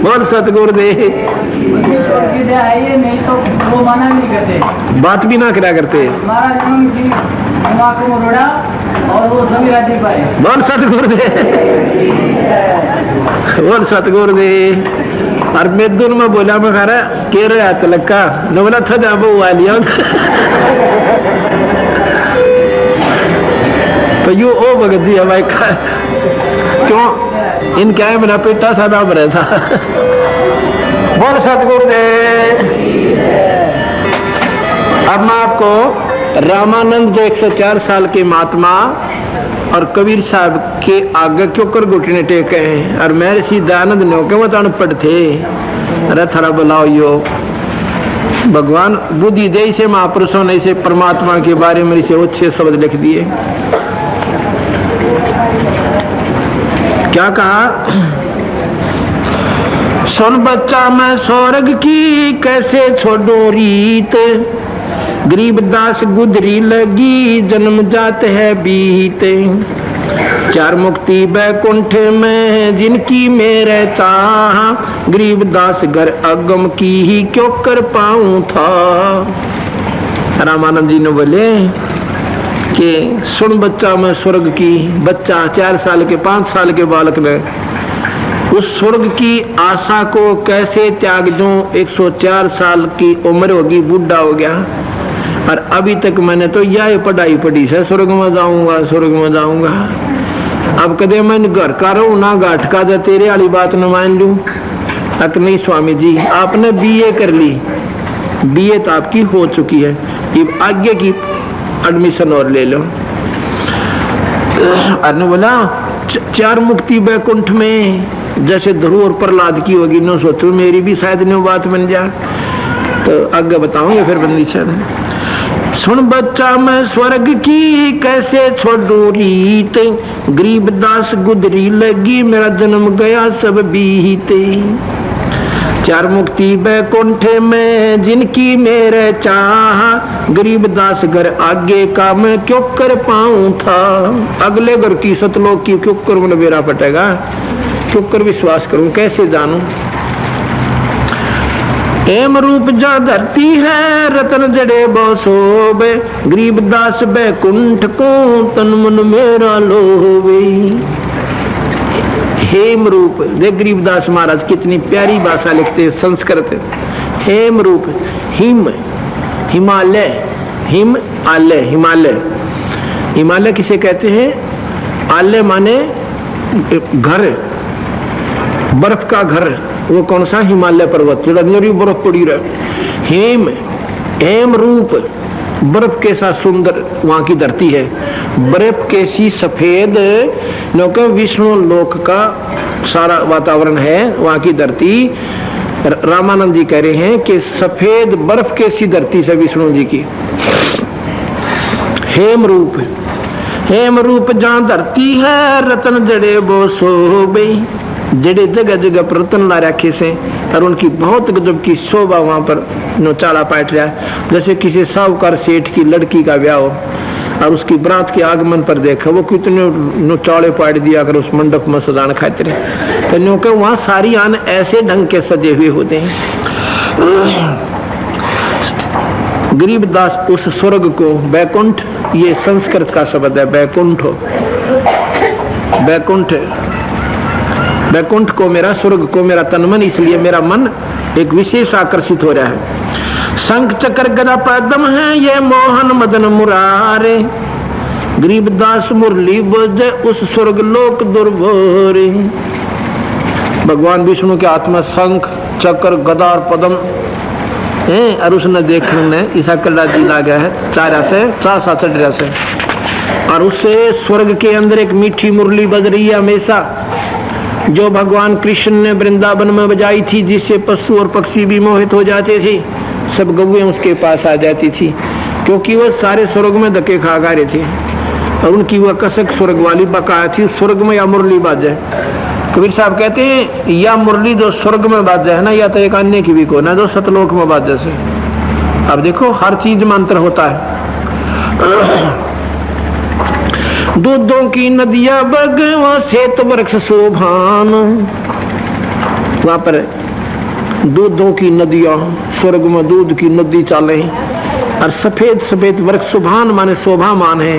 बोल सतगुरुदेव। नहीं तो वो मना नहीं करते, बात भी ना करा करते। और वो बोल सतगुरुदेव। बोल सतगुरुदेव। और मेदुन में बोला मैं खा रहा के रहा तलक्का, न बोला था जा वो वालिया। तो यू ओ भगत जी हमारे क्यों इन क्या है, मेरा पेटा सा नाम रहता। बोल सतगुरुदेव। अब मैं आपको रामानंद जो 104 साल के महात्मा और कबीर साहब के आगे क्यों कर घुटने टेके हैं, और मेरे सी दयानंद ने क्यों वो अनपढ़ थे। अरे थारा बुलाओ यो भगवान बुद्धि दे से महापुरुषों ने इसे परमात्मा के बारे में इसे अच्छे शब्द लिख दिए। क्या कहा, सुन बच्चा मैं स्वर्ग की कैसे छोड़ो रीत, गरीबदास गुदरी लगी जन्म जात है बीते। 4 मुक्ति बैकुंठ में जिनकी मेरे चाह, गरीबदास घर अगम की ही क्यों कर पाऊं था। रामानंद जी ने बोले कि सुन बच्चा मैं स्वर्ग की, बच्चा 4 साल के 5 साल के बालक ने उस स्वर्ग की आशा को कैसे त्याग दूं। 104 साल की उम्र होगी, बूढ़ा हो गया, और अभी तक मैंने तो यह पढ़ाई पढ़ी है स्वर्ग में जाऊंगा स्वर्ग में जाऊंगा। अब कदे मैं घर का रहूं ना घाट का, जा तेरे वाली बात न मान लूं। अक नहीं स्वामी जी, आपने बीए कर ली, बीए तो आपकी हो चुकी है, अब आगे की एडमिशन और ले लो। अरे बोला 4 मुक्ति बैकुंठ में जैसे ध्रुव और प्रहलाद की होगी, न सोचो मेरी भी शायद न्यू बात बन जाए। तो आगे बताऊंगे फिर बंदी सर। सुन बच्चा मैं स्वर्ग की कैसे छोड़ू रीत, गरीबदास गुदरी लगी मेरा जन्म गया सब बीते। 4 मुक्ति बैकुंठ में जिनकी मेरे चाह, गरीबदास घर आगे का मैं क्यों कर पाऊं था। अगले घर की सतलोक की क्यों कर मन बेरा पटेगा, क्यों कर विश्वास करूं, कैसे जानूं। हेम रूप जा धरती है रतन जड़े बसोबे, गरीबदास बैकुंठ को तन मन मेरा लोवे। हेम रूप देख गरीबदास महाराज कितनी प्यारी भाषा लिखते हैं संस्कृत। हेम रूप, हिम हिमालय, हिम आलय, हिमालय। हिमालय किसे कहते हैं, आलय माने घर, बर्फ का घर। वो कौन सा, हिमालय पर्वत जो अंदर ही बर्फ पड़ी रहे। हेम, हेम रूप, बर्फ के साथ सुंदर वहां की धरती है, बर्फ के सी सफेद नौके विष्णु लोक का सारा वातावरण है वहां की धरती। रामानंद जी कह रहे हैं कि सफेद बर्फ कैसी धरती से विष्णु जी की हेम रूप जहां धरती है रतन जड़े वो शोभे, जड़े जगह जगह पर रतन ला रखे से और उनकी बहुत गजब की शोभा वहां पर नौचाला पाट रहा है। जैसे किसी साहूकार सेठ की लड़की का ब्याह हो और उसकी बरात के आगमन पर देखा वो कितने नौचाले पाट दिया कर उस मंडप में सजान खाते रहे, तो न्यों के वहां सारी आन ऐसे ढंग के सजे हुए होते हैं। गरीबदास उस स्वर्ग को बैकुंठ, ये संस्कृत का शब्द है बैकुंठ, बैकुंठ को मेरा, स्वर्ग को मेरा तन मन, इसलिए मेरा मन एक विशेष आकर्षित हो रहा है। शंख चक्र गदा पद्म है ये मोहन मदन मुरारे, गरीबदास मुरली बजे उस स्वर्ग लोक दुर्भोरे। भगवान विष्णु के हाथ में शंख चक्र गदा और पद्म है और उसने देखने ईसा कल्ला जी ला गया है चार से और उससे स्वर्ग के अंदर एक मीठी मुरली बज रही है हमेशा, जो भगवान कृष्ण ने वृंदावन में बजाई थी, जिससे पशु और पक्षी भी मोहित हो जाते थे, सब गौएं उसके पास आ जाती थी, क्योंकि वह सारे स्वर्ग में धक्के खा रहे थे और उनकी वह कसक स्वर्ग वाली बकाया थी। स्वर्ग में या मुरली बाजे, कबीर साहब कहते हैं या मुरली जो स्वर्ग में बाजे है ना, या तो एक अन्य की भी को ना जो सतलोक में बाजे से। अब देखो हर चीज में अंतर होता है। दूधों की नदियां बगवा श्वेत वृक्ष शोभान, वहां पर दूधों की नदियां, स्वर्ग में दूध की नदी चाले और सफेद सफेद वृक्ष, शुभान माने शोभामान है,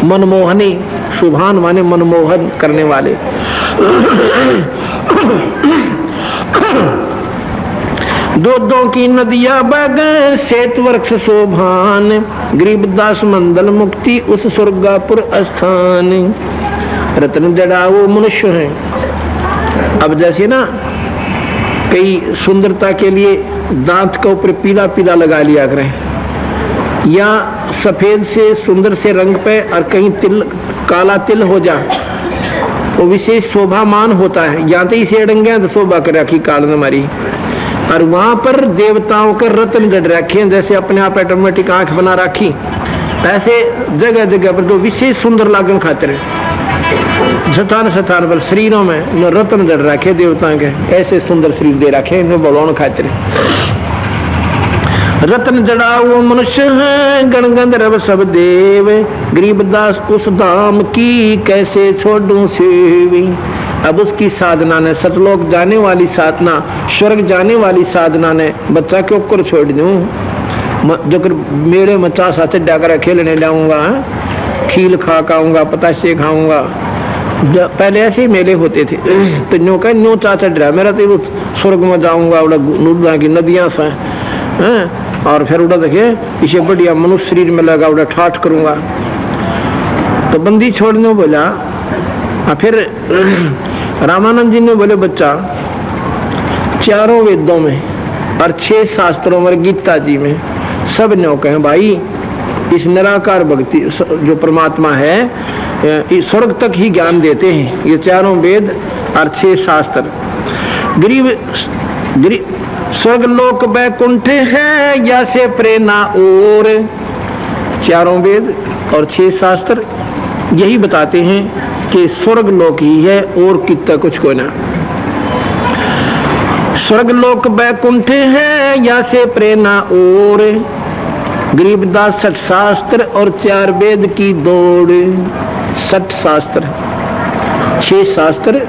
मनमोहनी, शुभान माने मनमोहन करने वाले। दूधों की नदियां बगैर श्वेत वृक्ष शोभान, गरीबदास मंडल मुक्ति उस स्वर्गापुर स्थान। रत्न जड़ा वो मनुष्य है। अब जैसे ना कई सुंदरता के लिए दांत के ऊपर पीला पीला लगा लिया करें, या सफेद से सुंदर से रंग पे और कहीं तिल काला तिल हो जा, वो विशेष शोभामान होता है। या तो इसे अड़ंगे तो शोभा कर रखी काल ने मारी, और वहां पर देवताओं के रत्न जड़ रखे, जैसे अपने आप ऑटोमेटिक आंख बना रखी, ऐसे जगह जगह पर जो विशेष सुंदर लागन खातिर स्थान स्थान पर शरीरों में रत्न जड़ रखे देवताओं के, ऐसे सुंदर शरीर दे रखे इन्हें बलौन खातिर। रत्न जड़ा वो मनुष्य है गण गंधर्व सब देव, गरीबदास उस धाम की कैसे छोड़ूं सेवी। अब उसकी साधना ने, सतलोक जाने वाली साधना, स्वर्ग जाने वाली साधना ने बच्चा क्यों कर छोड़ दूं, जो कर मेरे मचा साथ डाकर खेलने जाऊंगा, खील खा खाऊंगा, पताशे खाऊंगा। पहले ऐसे ही मेले होते थे, तो न्यू का न्यू चाचा डरा मेरा तो स्वर्ग में जाऊंगा, नूडा की नदियां से और फिर उड़ा देखे इसे बढ़िया मनुष्य शरीर में लगा उड़ा ठाठ करूंगा। तो बंदी छोड़ने बोला। फिर रामानंद जी ने बोले बच्चा, चारों वेदों में और 6 शास्त्रों में, गीता जी में सब न्यों कहे भाई इस निराकार भक्ति जो परमात्मा है इस स्वर्ग तक ही ज्ञान देते हैं, ये चारों वेद और 6 शास्त्र। गरीब स्वर्ग लोक बैकुंठ है या से प्रेरणा और, चारों वेद और 6 शास्त्र यही बताते हैं कि स्वर्ग लोक ही है और कितना कुछ को ना। स्वर्ग लोक बैकुंठ है या से प्रेरणा और, गरीबदास 60 शास्त्र और 4 वेद की दौड़। 60 शास्त्र, 6 शास्त्र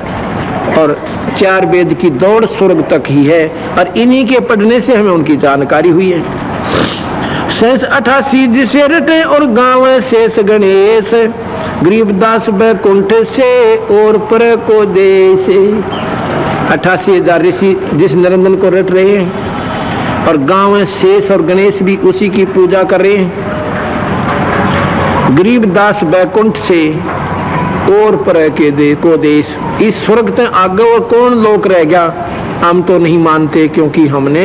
और 4 वेद की दौड़ स्वर्ग तक ही है, और इन्हीं के पढ़ने से हमें उनकी जानकारी हुई है। शेष 88 जिसे रटे और गाँव शेष गणेश, गरीबदास बैकुंठ से और पर को देश। 88,000 ऋषि जिस निरंजन को रट रहे हैं और गाँव शेष और गणेश भी उसी की पूजा कर रहे हैं। गरीबदास बैकुंठ से और पर के को देश, इस स्वर्ग तक आगे और कौन लोक रह गया, हम तो नहीं मानते, क्योंकि हमने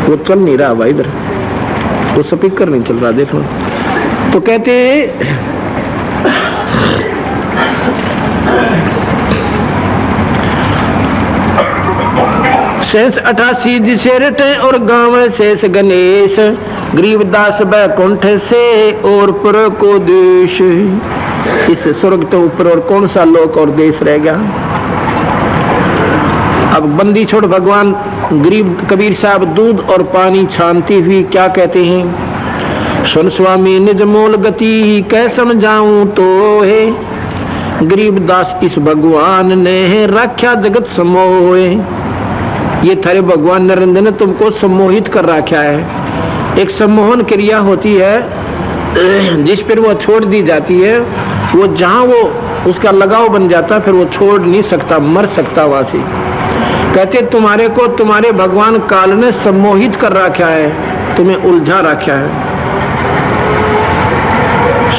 वो चल नहीं रहा भाई, इधर वो स्पीकर नहीं चल रहा, देखो। तो कहते शेष 88 जिसे रटे और गाँव शेष गणेश, गरीबदास बैकुंठ से और पर को देश। इस स्वर्ग तो ऊपर और कौन सा लोक और देश रह गया। अब बंदी छोड़ भगवान गरीब कबीर साहब दूध और पानी छानती हुई क्या कहते हैं, सुन स्वामी निज मूल गति कै समझाऊं तो है, गरीबदास इस भगवान ने रखा जगत समोहे। ये थारे भगवान नरेंद्र ने तुमको सम्मोहित कर रखा है। एक सम्मोहन क्रिया होती है जिस पर वो छोड़ दी जाती है, वो जहां वो उसका लगाव बन जाता फिर वो छोड़ नहीं सकता, मर सकता वहां से। कहते तुम्हारे को तुम्हारे भगवान काल ने सम्मोहित कर रखा है, तुम्हें उलझा रखा है।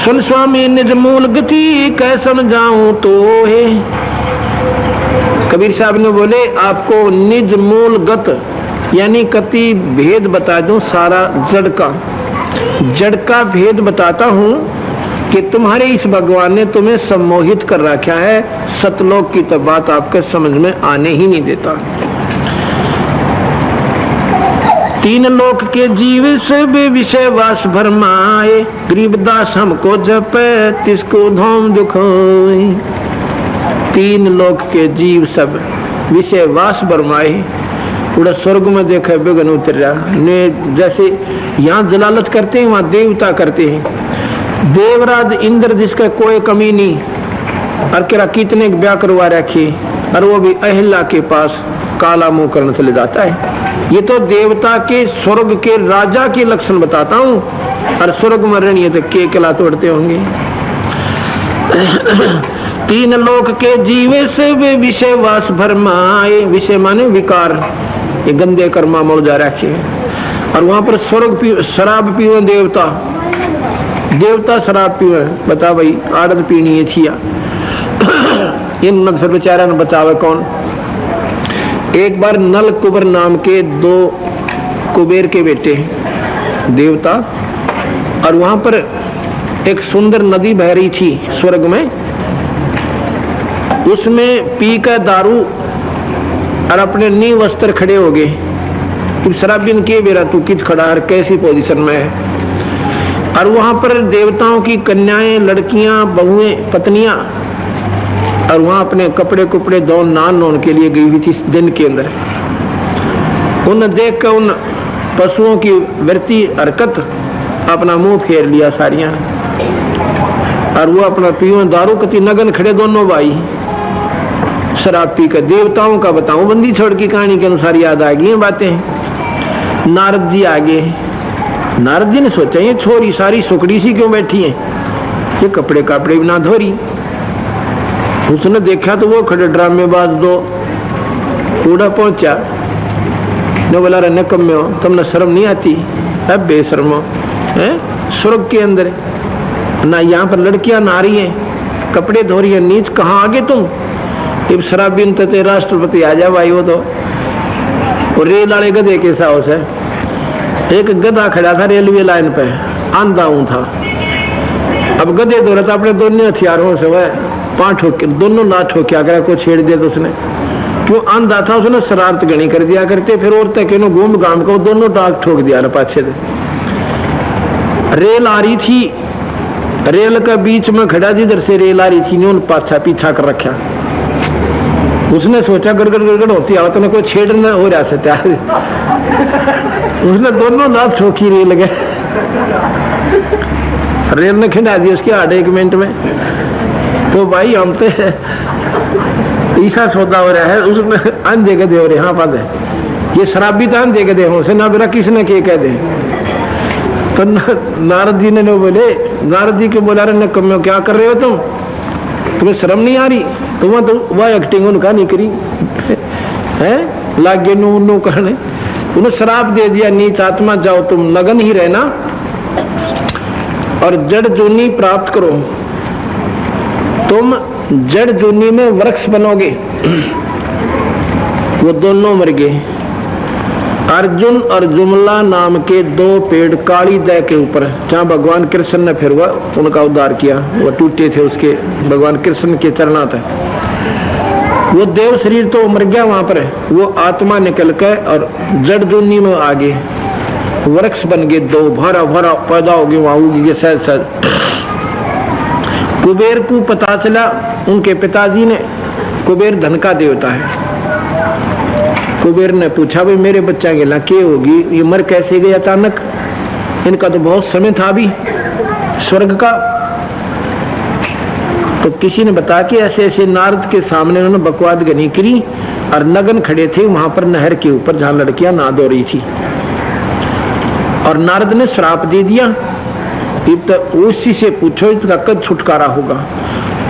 सुन स्वामी निज मूल गति कै समझाऊं तो है, कबीर साहब ने बोले आपको निज मूल गत यानी कति भेद बता दूं, सारा जड़ का भेद बताता हूं कि तुम्हारे इस भगवान ने तुम्हें सम्मोहित कर रखा है। सतलोक की तो बात आपके समझ में आने ही नहीं देता। तीन लोक के जीव सब विषय वास भरमाए, गरीबदास हमको जपे तिसको धोम दुखोए। तीन लोक के जीव सब विषय वास भरमाए, पूरा स्वर्ग में देखा बेगन उतर रहा ने, जैसे यहाँ जलालत करते हैं वहाँ देवता करते हैं। देवराज इंद्र जिसका कोई कमी नहीं, और केरा कितने ब्याह करवा रखे, और वो भी अहिल्या के पास काला मुंह करने चले जाता है। ये तो देवता के स्वर्ग के राजा के लक्षण बताता हूँ, और स्वर्ग में रहनी तो के किला तोड़ते होंगे। तीन लोक के जीवे से वे विषय वास भरमाए, विषय माने विकार, ये गंदे कर्मा मोल जा रखे। और वहां पर स्वर्ग शराब पीवे देवता शराब पीवे, बता भाई आदत पीनी है थिया। इन फिर बेचारा ने बचावे कौन। एक बार नल कुबर नाम के दो कुबेर के बेटे देवता, और वहां पर एक सुंदर नदी बह रही थी स्वर्ग में, उसमें पी कर दारू और अपने नी वस्त्र खड़े हो गए कि शराबिन के बेरा तू कित खड़ा है, कैसी पोजीशन में है। और वहां पर देवताओं की कन्याएं, लड़कियां, बहुएं, पत्नियां, और वहां अपने कपड़े कुपड़े दो नहाने के लिए गई हुई थी दिन के अंदर। उन देख कर उन पशुओं की वृत्ति हरकत अपना मुंह फेर लिया सारियां, और वो अपना पीओ दारू कति नगन खड़े दोनों भाई शराब पी कर। देवताओं का बताऊं बंदी छोड़ की कहानी के अनुसार याद आ गई बातें। नारद जी आगे, नारद जी ने सोचा ये छोरी सारी सुकड़ी सी क्यों बैठी है, ये कपड़े कापड़े भी ना धोरी। उसने देखा तो वो खड़े ड्रामेबाज दो, कूड़ा पहुंचा ने बोला रे नकम्मे हो, तुमने शर्म नहीं आती, अब बेशर्मो है स्वर्ग के अंदर ना, यहाँ पर लड़कियां नहा रही हैं, कपड़े धो रही है, नीच कहाँ आगे तुम। अब शराबीन ते राष्ट्रपति आ जा भाई। वो तो और रेल वाले गधे के साहस है, एक गधा खड़ा था रेलवे लाइन पे, आंधा था। अब गधे धो रहा था अपने दोनों हथियारों से, वह पांच ठोक दोनों ना ठोकिया करा, को छेड़ दिया तो उसने, क्यों आंधा था उसने शरारत गणी कर दिया करते। फिर और तक घूम घाम को दोनों टाक ठोक दिया ना पाछे से। रेल आ रही थी, रेल का बीच में खड़ा जिधर से रेल आ रही थी ने पाछा पीछा कर रखा। उसने सोचा गड़गड़ गड़गड़ होती आवत तो कोई छेड़ न हो रहा सकता। उसने दोनों नाथ ठोकी रेल गए, रेल ने खिंडा दी उसके आधे एक मिनट में। तो भाई हम तो ऐसा सौदा हो रहा है, उसमें अंधे गधे हो रहे। हाँ बात है, ये शराबी तो अंधे गधे हो से ना बेरा किसने के कह दे। तो नारद जी ने बोले, नारद जी के बोला रहे न कम क्या कर रहे हो तुम, तुम्हें शर्म नहीं आ रही। तो वह एक्टिंग उनका नहीं करी है, लागे नू करने। उन्हें श्राप दे दिया, नीच आत्मा जाओ तुम नगन ही रहना और जड़ जूनी प्राप्त करो, तुम जड़ जूनी में वृक्ष बनोगे। वो दोनों मर गए। अर्जुन और जुमला नाम के दो पेड़ काली दह के ऊपर, जहाँ भगवान कृष्ण ने फिर वह उनका उद्धार किया, वो टूटे थे उसके भगवान कृष्ण के चरणा थे। वो देव शरीर तो मर गया वहां पर, वो आत्मा निकल कर और जड़ दुनिया में आगे वृक्ष बन गए, दो भरा भरा पैदा हो गए, वहां उगी सहज सहज। कुबेर को पता चला, उनके पिताजी ने, कुबेर धन का देवता है। कुबेर ने पूछा भाई मेरे बच्चा के ला क्या होगी, ये मर कैसे गए अचानक, इनका तो बहुत समय था अभी स्वर्ग का। तो किसी ने बताया कि ऐसे ऐसे नारद के सामने उन्होंने बकवाद गनी करी और नगन खड़े थे वहां पर नहर के ऊपर जहां लड़कियां नहा धो रही थी, और नारद ने श्राप दे दिया तो उसी से पूछो इसका कद छुटकारा होगा।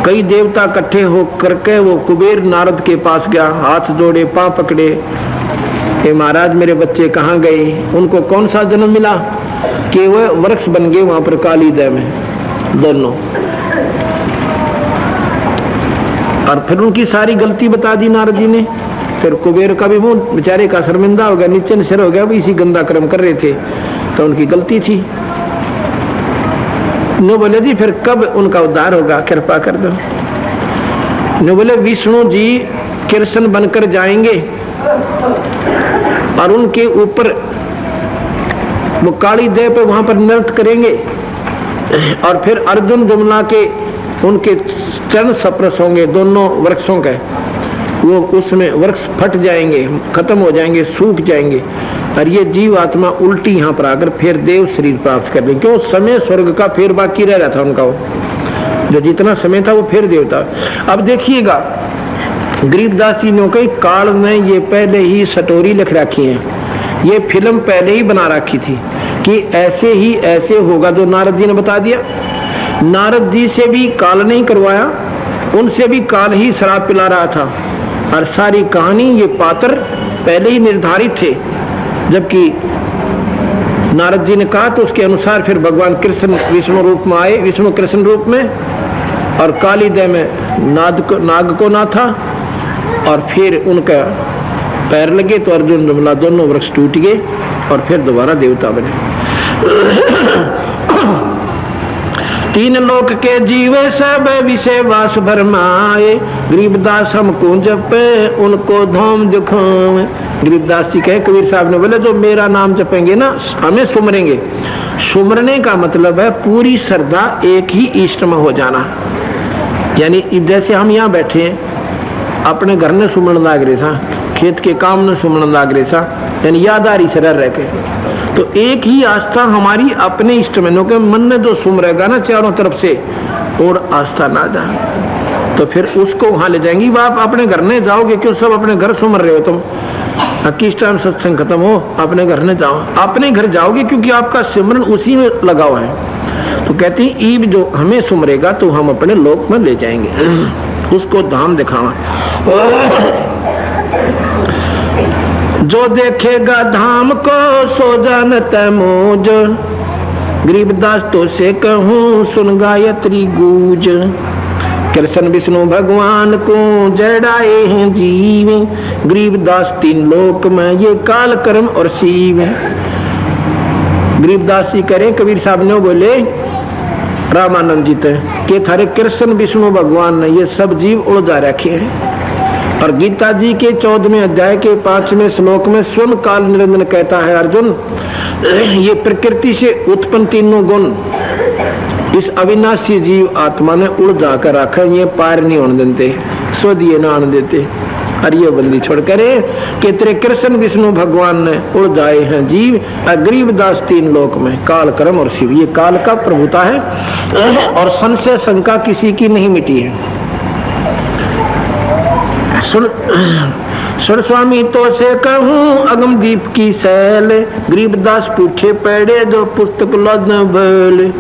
कई देवता इकट्ठे हो करके वो कुबेर नारद के पास गया, हाथ जोड़े पांव पकड़े, हे महाराज मेरे बच्चे कहाँ गए, उनको कौन सा जन्म मिला कि वह वृक्ष बन गए वहां पर कालीदय में दोनों। और फिर उनकी सारी गलती बता दी नारद जी ने। फिर कुबेर का भी मुंह बेचारे का शर्मिंदा हो गया, नीचे सिर हो गया, भी इसी गंदा कर्म कर रहे थे तो उनकी गलती थी। नो बोले जी फिर कब उनका उद्धार होगा, कृपा कर दो। नो बोले विष्णु जी कृष्ण बनकर जाएंगे और उनके ऊपर वो काली देव पे वहां पर नृत्य करेंगे, और फिर अर्जुन जमुना के उनके चरण स्पर्श होंगे दोनों वृक्षों के, वो उसमें वृक्ष फट जाएंगे, खत्म हो जाएंगे, सूख जाएंगे, और ये जीव आत्मा उल्टी यहाँ पर आकर फिर देव शरीर प्राप्त कर लेंगे। क्यों समय स्वर्ग का फिर बाकी रह रहा था उनका, वो जो जितना समय था वो फिर देवता। अब देखिएगा गरीबदास जी ने कई काल में ये पहले ही स्टोरी लिख रखी है, ये फिल्म पहले ही बना रखी थी कि ऐसे ही ऐसे होगा, जो नारद जी ने बता दिया। नारद जी से भी काल नहीं करवाया, उनसे भी काल ही शराब पिला रहा था, और सारी कहानी ये पात्र पहले ही निर्धारित थे। जबकि नारद जी ने कहा तो उसके अनुसार फिर भगवान कृष्ण विष्णु रूप में आए, विष्णु कृष्ण रूप में, और कालीदय में नाग को ना था, और फिर उनका पैर लगे तो अर्जुन जमुना दोनों वृक्ष टूट गए और फिर दोबारा देवता बने। तीन लोक के जीवे सब विषय वास भरमाए, गरीबदास हमको जपे उनको धोम दुखावे। गरीबदास जी कहे, कबीर साहब ने बोले जो मेरा नाम जपेंगे ना हमें सुमरेंगे। सुमरने का मतलब है पूरी श्रद्धा एक ही इष्ट में हो जाना। यानी जैसे हम यहाँ बैठे हैं, अपने घर ने सुमरन लाग रहे था, खेत के काम ने सुमरन लाग रहे था, यानी यादारी से रह के, तो एक ही आस्था हमारी अपने इष्ट में के मन ने जो सुमरेगा ना चारों तरफ से, और आस्था ना जाए तो फिर उसको वहां ले जाएंगी। आप अपने घर नहीं जाओगे, क्यों सब अपने घर सुमर रहे हो तुम, किस टाइम सत्संग खत्म हो अपने घर न जाओ, अपने घर जाओगे क्योंकि आपका सिमरन उसी में लगा हुआ है। तो कहते हैं ईब जो हमें सुमरेगा तो हम अपने लोक में ले जाएंगे, उसको धाम दिखावा। जो देखेगा धाम को सो जानत मोज, गरीबदास तो से कहूँ सुन गायत्री गूंज। कृष्ण विष्णु भगवान को जड़ाए हैं जीव, गरीबदास तीन लोक में ये काल कर्म और शिव। गरीबदास जी करें, कबीर साहब ने बोले रामानंद जी थे कि थारे कृष्ण विष्णु भगवान ने ये सब जीव उलझा रखे हैं। और गीता जी के 14वें अध्याय के 5वें श्लोक में स्वयं काल निरंजन कहता है, अर्जुन ये प्रकृति से उत्पन्न तीनों गुण इस अविनाशी जीव आत्मा ने उलझा कर रखा, ये पार नहीं होने देते, स्वदीय ना आने देते। और ये बंदी छोड़ करे कि तेरे कृष्ण विष्णु भगवान ने उलझाए हैं जीव, गरीबदास तीन लोक में काल कर्म और शिव। ये काल का प्रभुता है और संशय शंका किसी की नहीं मिटी है। सुन स्वामी तो से कहूँ अगमदीप की सैल, गरीबदास पूछे पढ़े जो पुस्तक लद बोल।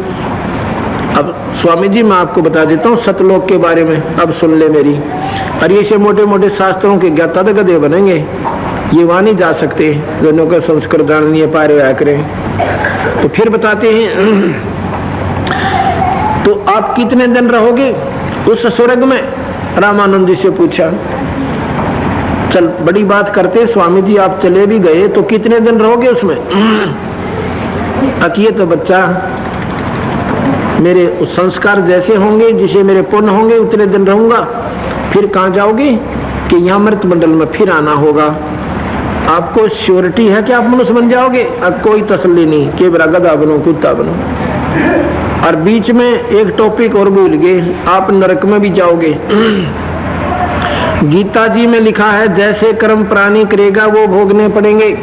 अब स्वामी जी मैं आपको बता देता हूँ सतलोक के बारे में, अब सुन ले मेरी। और ये से मोटे मोटे शास्त्रों के ज्ञाता तो गधे बनेंगे, ये वहां नहीं जा सकते दोनों का संस्कृत जाननीय पार व्या करें। तो फिर बताते हैं तो आप कितने दिन रहोगे उस स्वर्ग में? रामानंद जी से पूछा। चल बड़ी बात करते स्वामी जी, आप चले भी गए तो कितने दिन रहोगे उसमें? अकिए तो बच्चा मेरे संस्कार जैसे होंगे, जिसे मेरे पुण्य होंगे उतने दिन रहूंगा, फिर कहाँ जाओगे कि यहाँ मृत मंडल में फिर आना होगा। आपको श्योरिटी है कि आप मनुष्य बन जाओगे? कोई तसल्ली नहीं कि मेरा गधा बनो कुत्ता बनो। और बीच में एक टॉपिक और भूल गए, आप नरक में भी जाओगे। गीता जी में लिखा है जैसे कर्म प्राणी करेगा वो भोगने पड़ेंगे।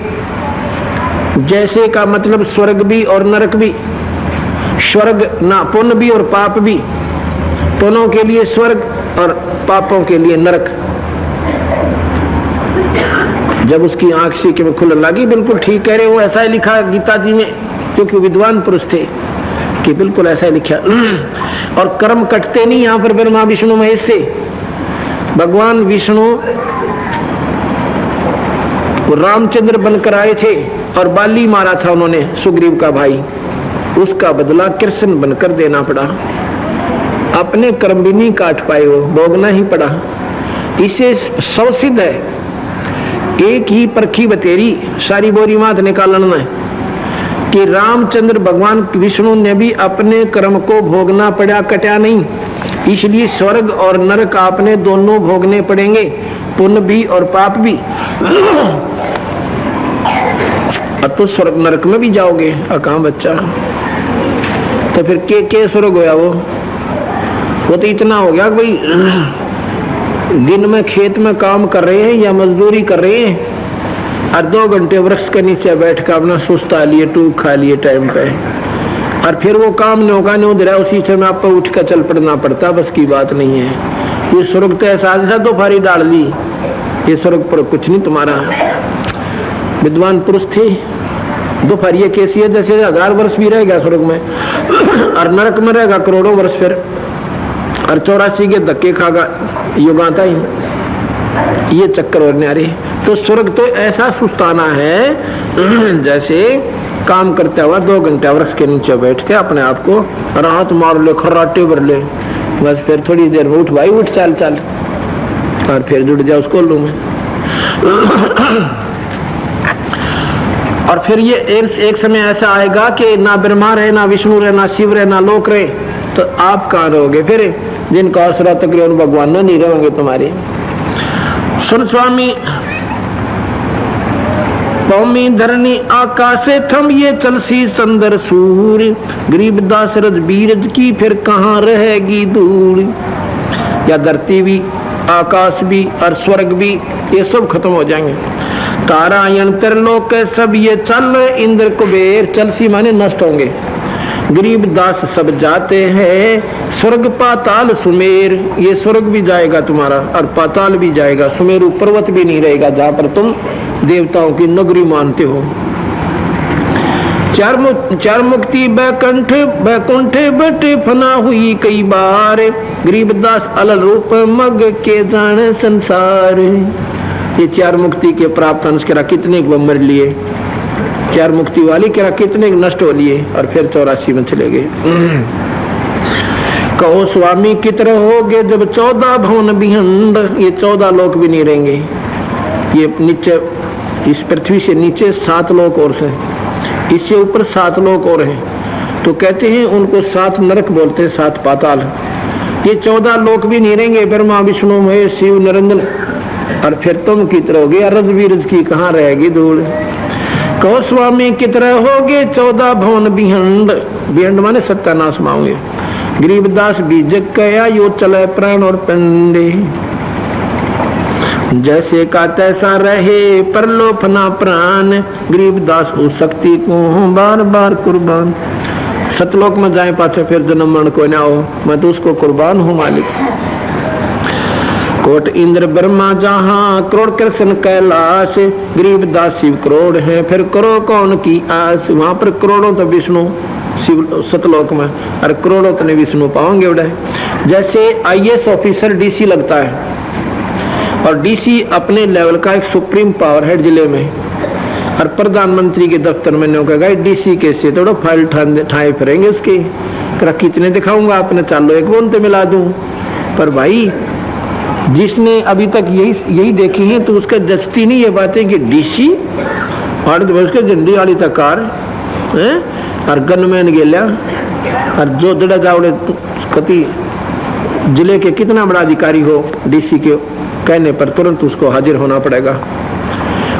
जैसे का मतलब स्वर्ग भी और नरक भी। स्वर्ग ना पुण्य भी और पाप भी। पुण्यों के लिए स्वर्ग और पापों के लिए नरक। जब उसकी आंख से कि खुलने लगी, बिल्कुल ठीक कह रहे हो, ऐसा ही लिखा गीता जी में, क्योंकि विद्वान पुरुष थे कि बिल्कुल ऐसा ही लिखा। और कर्म कटते नहीं यहाँ पर ब्रह्मा विष्णु महेश से। भगवान विष्णु रामचंद्र बनकर आए थे और बाली मारा था उन्होंने, सुग्रीव का भाई। उसका बदला कृष्ण बनकर देना पड़ा। अपने कर्म भी नहीं काट पाए, वो भोगना ही पड़ा। इसे सौ सिद्ध है, एक ही परखी बतेरी सारी बोरी मात निकालना है कि रामचंद्र भगवान विष्णु ने भी अपने कर्म को भोगना पड़ा, कटा नहीं। इसलिए स्वर्ग और नरक आपने दोनों भोगने पड़ेंगे, पुण्य भी और पाप भी। अब तो स्वर्ग नरक में भी जाओगे। कहाँ बच्चा, तो फिर के स्वर्ग होया वो तो इतना हो गया कि भाई दिन में खेत में काम कर रहे हैं या मजदूरी कर रहे हैं और 2 घंटे वृक्ष के नीचे बैठ कर अपना सुस्ता लिए, टूक खा लिए टाइम पे, और फिर वो काम नहीं होगा नहीं उधर, उसी समय आपको उठ कर चल पड़ना पड़ता। बस की बात नहीं है। ये स्वर्ग तो ऐसा दोपहरी डाल दी, ये स्वर्ग पर कुछ नहीं तुम्हारा। विद्वान पुरुष थे, दोपहर ये कैसी है जैसे 1000 वर्ष भी रहेगा स्वर्ग में और नरक में रहेगा करोड़ों वर्ष, फिर और 84 के धक्के खागा युगाता ही। ये चक्कर और न्यारे। तो स्वर्ग तो ऐसा सुस्ताना है जैसे काम करते हुआ 2 घंटे वृक्ष के नीचे बैठ के अपने आप को राहत मार ले, खर्राटे भर ले, बस फिर थोड़ी देर में उठ भाई उठ, चल चल, और फिर जुड़ जाओ उसको लू में। और फिर ये एक समय ऐसा आएगा कि ना ब्रह्मा रहे, ना विष्णु रहे, ना शिव रहे, ना लोक रहे, तो आप कहाँ रहोगे फिर? जिनका आसरा तकरीबन भगवान में नहीं रहेंगे तुम्हारे। सुन स्वामी, पौमी धरनी आकाशे थम ये चलसी संदर सूर, गरीबदास रज बीरज की फिर कहाँ रहेगी दूर। या धरती भी, आकाश भी और स्वर्ग भी, ये सब खत्म हो जाएंगे। तारायण त्रिलोक सब ये चल, इंद्र कुबेर चलसी माने नष्ट होंगे। गरीब दास सब जाते हैं, स्वर्ग पाताल सुमेर, ये स्वर्ग भी जाएगा तुम्हारा और पाताल भी जाएगा। सुमेरु पर्वत भी नहीं रहेगा जहां पर तुम देवताओं की नगरी मानते हो। चार मुक्ति बैकुंठ बैकुंठे बटे फना हुई कई बार, गरीबदास अलल रूप मग के जाने संसार। ये 4 मुक्ति के प्राप्त अंश करा कितने मर लिए, 4 मुक्ति वाली करा कितने नष्ट हो लिए और फिर 84 में चले गए। कहो स्वामी कितने होगे जब 14 भवन बिहंड, ये 14 लोक भी नहीं रहेंगे। ये नीचे इस पृथ्वी से नीचे 7 लोक और से, इससे ऊपर 7 लोक और हैं, तो कहते हैं उनको 7 नरक बोलते हैं, 7 पाताल। ये 14 लोक भी नहीं रहेंगे, ब्रह्मा विष्णु महेश शिव निरंजन, और फिर तुम कितने होगे, अरज बीरज की कहाँ रहेगी धूल। कहो स्वामी कितने होगे 14 भवन बिहंड, बिहंड माने सत्यानाश माओगे। गरीबदास बीजक कया यो चले प्राण और पंडे, जैसे का तैसा रहे परलोक ना प्राण, गरीबदास हो शक्ति को बार बार कुर्बान। सतलोक में जाए पाछे फिर जन्म मरण को ना हो, मैं तो उसको कुर्बान हूँ मालिक। कोट इंद्र ब्रह्मा जहाँ करोड़ कृष्ण कैलाश, गरीबदास शिव करोड़ है फिर करो कौन की आस। वहां पर करोड़ों तो विष्णु शिव सतलोक में, और करोड़ों तो विष्णु पाओगे उड़े। जैसे IAS ऑफिसर DC लगता है, और DC अपने लेवल का एक सुप्रीम पावर है जिले में, और प्रधानमंत्री के दफ्तर में कहेगा DC कैसे तो फाइल ठाए फिरेंगे उसकी, कितने दिखाऊंगा आपने, चालो एक बोन तो मिला दूं। पर भाई जिसने अभी तक यही देखी है तो उसका जस्ती नहीं ये बातें कि DC और उसके झंडी वाली तक कार है और गनमैन गेल्या और जो दड़ा जावड़े कति जिले के कितना बड़ा अधिकारी हो, डीसी के कहने पर तुरंत उसको हाजिर होना पड़ेगा।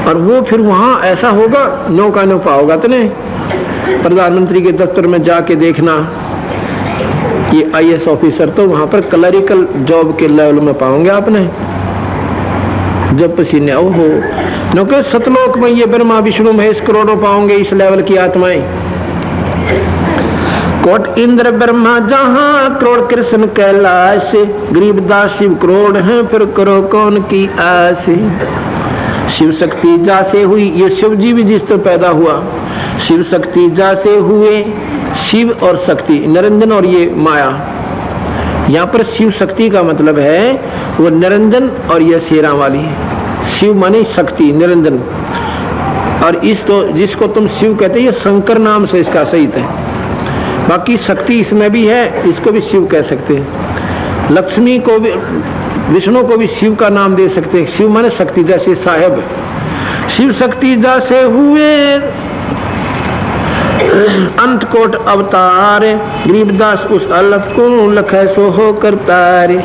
और वो फिर वहां ऐसा होगा नो का नो पाओगा। तो नहीं, प्रधानमंत्री के दफ्तर में जाके देखना, ये IAS ऑफिसर तो वहां पर क्लरिकल जॉब के लेवल में पाओगे आपने, जब पसीने हो क्योंकि सतलोक में ये ब्रह्मा विष्णु महेश करोड़ों पाओगे इस लेवल की आत्माएं। कोट इंद्र ब्रह्मा जहां करोड़ कृष्ण कैलाश, गरीबदास शिव करोड़ हैं फिर करो कौन की आस। शिव शक्ति जासे हुई, ये शिव जी भी जिस तो पैदा हुआ, शिव शक्ति जासे हुए, शिव और शक्ति निरंजन और ये माया। यहाँ पर शिव शक्ति का मतलब है वो निरंजन और ये शेरा वाली। शिव माने शक्ति निरंजन, और इस तो जिसको तुम शिव कहते हैं ये शंकर नाम से इसका सही है। बाकी शक्ति इसमें भी है, इसको भी शिव कह सकते हैं। लक्ष्मी को भी, विष्णु को भी शिव का नाम दे सकते हैं। शिव माने शक्ति, जैसे साहेब शिव शक्ति जैसे हुए अंत कोट अवतार, गरीबदास उस अलग को लखै सो हो करतारे।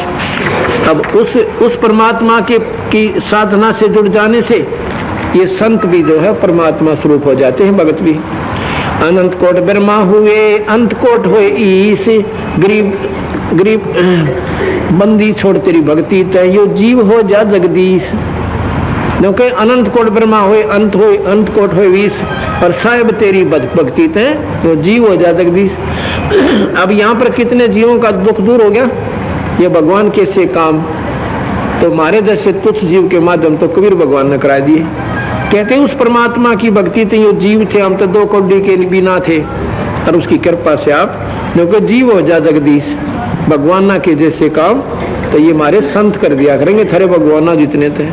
अब उस परमात्मा के की साधना से जुड़ जाने से ये संत भी जो है परमात्मा स्वरूप हो जाते हैं, भगत भी। अनंत कोट ब्रह्मा हुए, अंत कोट हुए ईश, गरीब बंदी छोड़ तेरी भक्ति तय, यो जीव हो जा जगदीश। क्योंकि अनंत कोट ब्रह्मा हुए, अंत कोट हुए ईश, और साहेब तेरी भक्ति तय तो जीव हो जा जगदीश। अब यहाँ पर कितने जीवों का दुख दूर हो गया, ये भगवान के से काम तो हमारे जैसे तुच्छ जीव के माध्यम तो कबीर भगवान ने करा दिए। कहते उस परमात्मा की भक्ति थे, ये जीव थे, हम तो 2 कौड़ी के भी ना थे, और उसकी कृपा से आप क्योंकि जीव हो जा जगदीश, भगवान ना के जैसे काम तो ये हमारे संत कर दिया करेंगे, थारे भगवान जितने थे।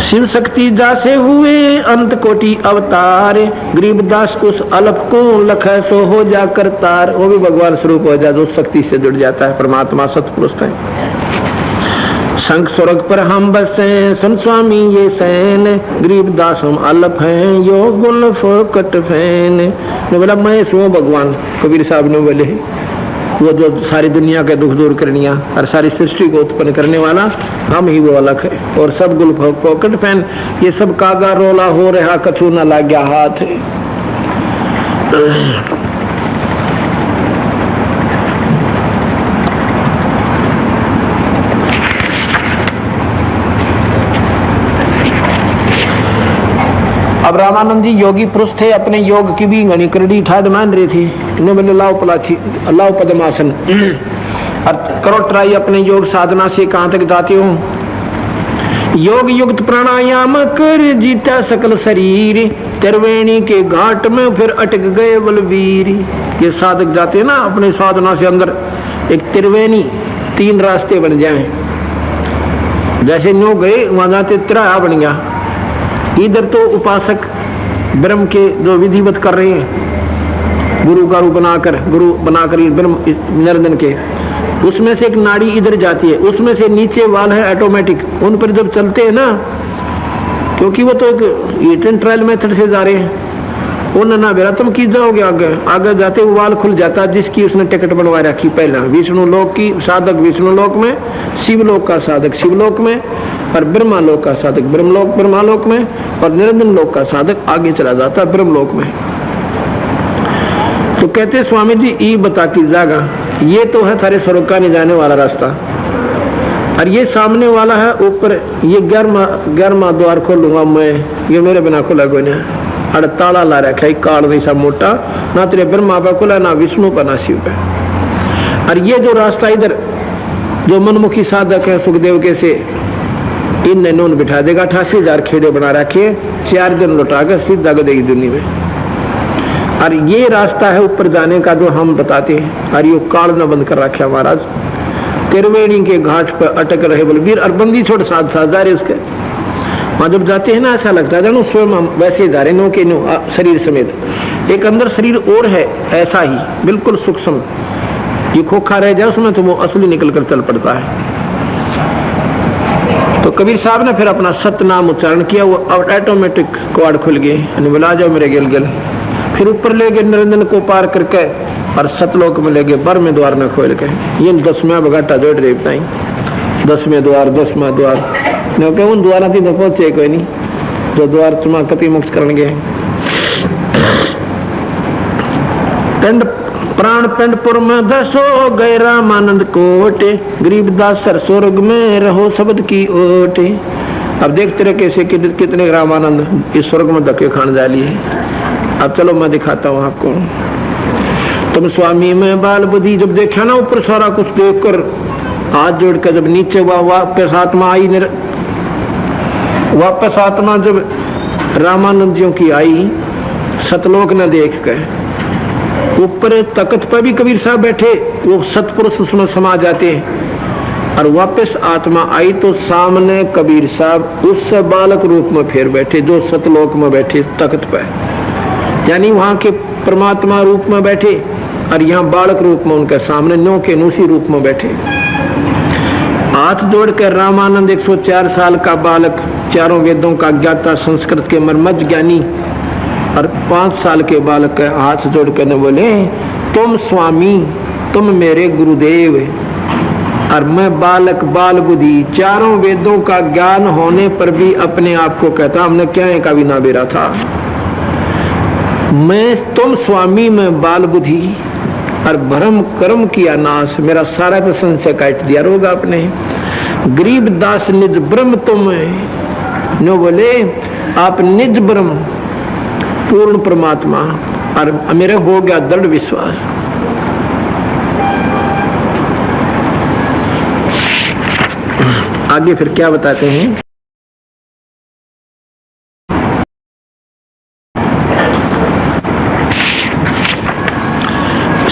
शिव शक्ति जासे हुए अंत कोटि अवतार, गरीबदास उस अलप को लखै सो हो जा करतार। वो भी भगवान स्वरूप हो जा जो शक्ति से जुड़ जाता है, परमात्मा सतपुरुष है। शंख स्वर्ग पर हम बसे सुन स्वामी ये सैन, गरीबदास हम अलप हैं यो गुल फोकट फैन। ने बोला मैं सो भगवान, कबीर साहब ने बोले वो जो सारी दुनिया के दुख दूर करनिया और सारी सृष्टि को उत्पन्न करने वाला हम ही वो अलग है। और सब गुल पॉकेट फैन, ये सब कागा रोला हो रहा कछु न लाग गया हाथ। अब रामानंद जी योगी पुरुष थे, अपने योग की भी घनी करड़ी ठाड मान रही थी। इन्हें बोले लाओ पद्मासन और करो ट्राई अपने योग साधना से कहां तक जाते हो। योग युक्त प्राणायाम कर जीता सकल शरीर, त्रिवेणी के घाट में फिर अटक गए बलवीर। ये साधक जाते हैं ना अपने साधना से अंदर एक त्रिवेणी, 3 रास्ते बन जाए। जैसे न्यू गए वहां जाते तिराहा बन गया। इधर तो उपासक ब्रह्म के जो विधिवत कर रहे हैं, गुरु का रूप बनाकर ब्रह्म निरंजन के, उसमें से एक नाड़ी इधर जाती है, उसमें से नीचे वाल है ऑटोमेटिक, उन पर जब चलते हैं ना, क्योंकि वो तो एक ट्रायल मेथड से जा रहे हैं, उन्हें ना बेरा तुम की जाओगे आगे जाते वो वाल खुल जाता है जिसकी उसने टिकट बनवा रखी पहला। विष्णु लोक की साधक विष्णु लोक में, शिवलोक का साधक शिवलोक में, और ब्रह्मालोक का साधक ब्रह्मालोक में, और निरंजन लोक का साधक आगे चला जाता है ब्रह्मलोक में। तो कहते स्वामी जी ई बता की जागा, ये तो है थारे स्वर्ग का नहीं जाने वाला रास्ता, और ये सामने वाला है ऊपर, ये 11वां द्वार खोलूंगा मैं, ये मेरे बिना खुला कोई नहीं। अड़ ताला ला रखा है काल जैसा मोटा, ना तेरे ब्रह्मा पर खुला, ना विष्णु पर, ना शिव पर। और ये जो रास्ता इधर जो मनमुखी साधक है सुखदेव के से, इन नून बिठा देगा, 88,000 खेड़े बना रखे, 4 जन लौटा कर सीधा देगी दुनिया में। और ये रास्ता है ऊपर जाने का जो हम बताते हैं, और ये काल न बंद कर रखे महाराज, त्रिवेणी के घाट पर अटक रहे बलबीर, और बंदी छोड़ साथ जा रहे उसके। वहां जब जाते हैं ना ऐसा लगता है जानो स्वयं हम वैसे जा रहे नो के नो शरीर समेत। एक अंदर शरीर और है ऐसा ही बिल्कुल सूक्ष्म, ये खोखा रह जाए उसमें तो वो असली निकल कर चल पड़ता है। तो कबीर साहब ने फिर अपना सतनाम उच्चारण किया, वो ऑटोमेटिक क्वाड खुल गए, बोला जाओ मेरे गिल गिल। फिर ऊपर ले गए निरंजन को पार करके और सतलोक में ले गए बर में द्वार में खोल के। ये 10वां बगाटा जोड़ रहे बताई 10वें द्वार 10वां द्वार क्योंकि उन द्वारा थी तो पहुंचे कोई नहीं जो द्वार तुम कति मुक्त कर गए। पिंड प्राण पिंडपुर में 10 हो गए रामानंद कोटे, गरीबदास सर स्वर्ग में रहो शब्द की ओटे। अब देखते रहे कैसे कितने रामानंद इस स्वर्ग में धक्के खाने जा लिए। अब चलो मैं दिखाता हूँ आपको। तुम स्वामी में बाल बुद्धि जब देखा ना ऊपर सारा कुछ देखकर हाथ जोड़कर जब नीचे वापस आत्मा आई वापस आत्मा जब रामानंदियों की आई सतलोक न देख कर ऊपर तख्त पर भी कबीर साहब बैठे वो सतपुरुष उसमें समा जाते हैं और वापस आत्मा आई तो सामने कबीर साहब उस बालक रूप में फिर बैठे जो सतलोक में बैठे तख्त पर, यानी वहां के परमात्मा रूप में बैठे और यहाँ बालक रूप में उनके सामने नो के नूसी रूप में बैठे। हाथ जोड़कर रामानंद 104 साल का बालक, चारों वेदों का ज्ञाता, संस्कृत के मर्मज्ञ ज्ञानी और 5 साल के बालक के हाथ जोड़कर न बोले तुम स्वामी तुम मेरे गुरुदेव और मैं बालक बाल बुद्धि, चारों वेदों का ज्ञान होने पर भी अपने आप को कहता हमने क्या है का भी ना बेरा था। मैं तुम स्वामी में बाल बुद्धि और भ्रम कर्म किया नाश, मेरा सारा तो संशय काट दिया रोगा अपने। गरीब दास निज ब्रह्म तुम नो बोले आप निज ब्रह्म पूर्ण परमात्मा और मेरा हो गया दृढ़ विश्वास। आगे फिर क्या बताते हैं।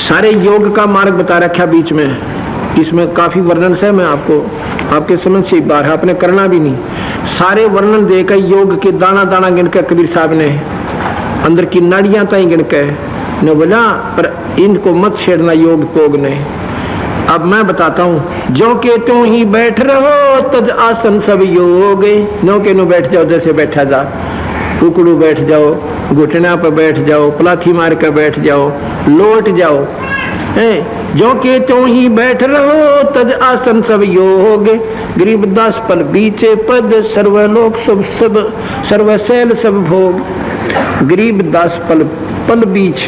सारे योग का मार्ग बता रखा बीच में, इसमें काफी वर्णन से मैं आपको आपके समझ से बाहर आपने करना भी नहीं। सारे वर्णन देकर योग के दाना दाना गिनकर कबीर साहब ने अंदर की नाड़ियां ताई गिनकर ने बोला पर इनको मत छेड़ना योग पोग ने। अब मैं बताता हूँ जो के त्यों ही बैठ रहो तज आसन सब योग, नो के नो बैठ जाओ जैसे बैठा जा, कुकड़ू बैठ जाओ, घुटना पर बैठ जाओ, पलाथी मार कर बैठ जाओ, लोट जाओ, जो के त्यों ही बैठ रहो तज आसन सब योग। गरीबदास पल बीचे पद सर्वलोक सब सब सर्वशैल सब भोग। गरीबदास पल पल बीच,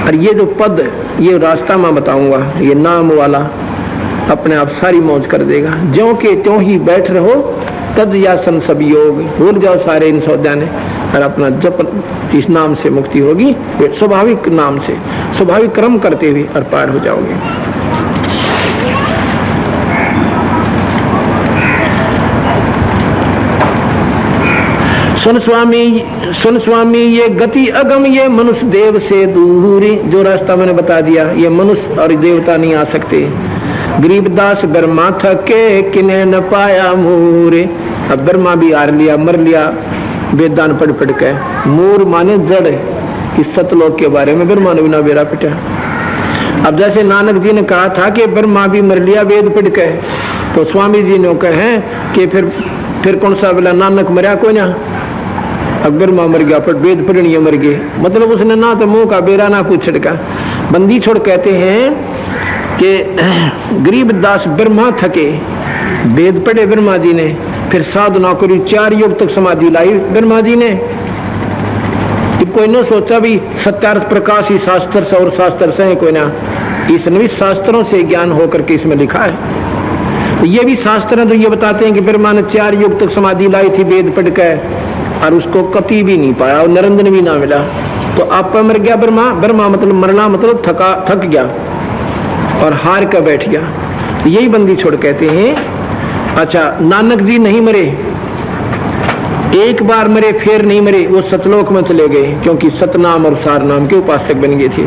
और ये जो पद ये रास्ता मैं बताऊंगा, ये नाम वाला अपने आप सारी मौज कर देगा। ज्यों के त्यों ही बैठ रहो तज यासन सब योग, भूल जाओ सारे इन सौदाने और अपना जप इस नाम से मुक्ति होगी, स्वाभाविक नाम से स्वाभाविक कर्म करते हुए और पार हो जाओगे। सुन स्वामी ये गति अगम ये मनुष्य देव से दूरी, जो रास्ता मैंने बता दिया ये मनुष्य और देवता नहीं आ सकते। गरीबदास ब्रह्मा थके किने न पाया मूरे, अब ब्रह्मा भी हार लिया मर लिया वेदान पढ़ पढ़ के। मूर माने जड़, इस सतलोक के बारे में ब्रह्मा ने बिना बेरा पिटा। अब जैसे नानक जी ने कहा था कि ब्रह्मा भी मर लिया वेद पढ़ के, तो स्वामी जी ने कहे कि फिर कौन सा बोला नानक मरिया कोई ना, अब ब्रह्मा मर गया पर वेद पढ़नी मर गए, मतलब उसने ना तो मुंह का बेरा ना पूछ छिड़का। बंदी छोड़ कहते हैं कि गरीबदास ब्रह्मा थके, वेद पढ़े ब्रह्मा जी ने, फिर साधना करी 4 युग तक समाधि लाई ब्रह्मा जी ने। कोई न सोचा भी सत्यार्थ प्रकाश ही शास्त्र से और शास्त्र से है कोई ना, इसने भी शास्त्रों से ज्ञान होकर के इसमें लिखा है। तो ये भी शास्त्र है तो ये बताते हैं कि ब्रह्मा ने 4 युग तक समाधि लाई थी वेद पढ़ कर और उसको कति भी नहीं पाया और निरंजन भी ना मिला, तो आप मर गया ब्रह्मा। ब्रह्मा मतलब मरना मतलब थक गया और हार कर बैठ गया। तो यही बंदी छोड़ कहते हैं। अच्छा नानक जी नहीं मरे, एक बार मरे फिर नहीं मरे, वो सतलोक में चले गए क्योंकि सतनाम और सार नाम के उपासक बन गए थे।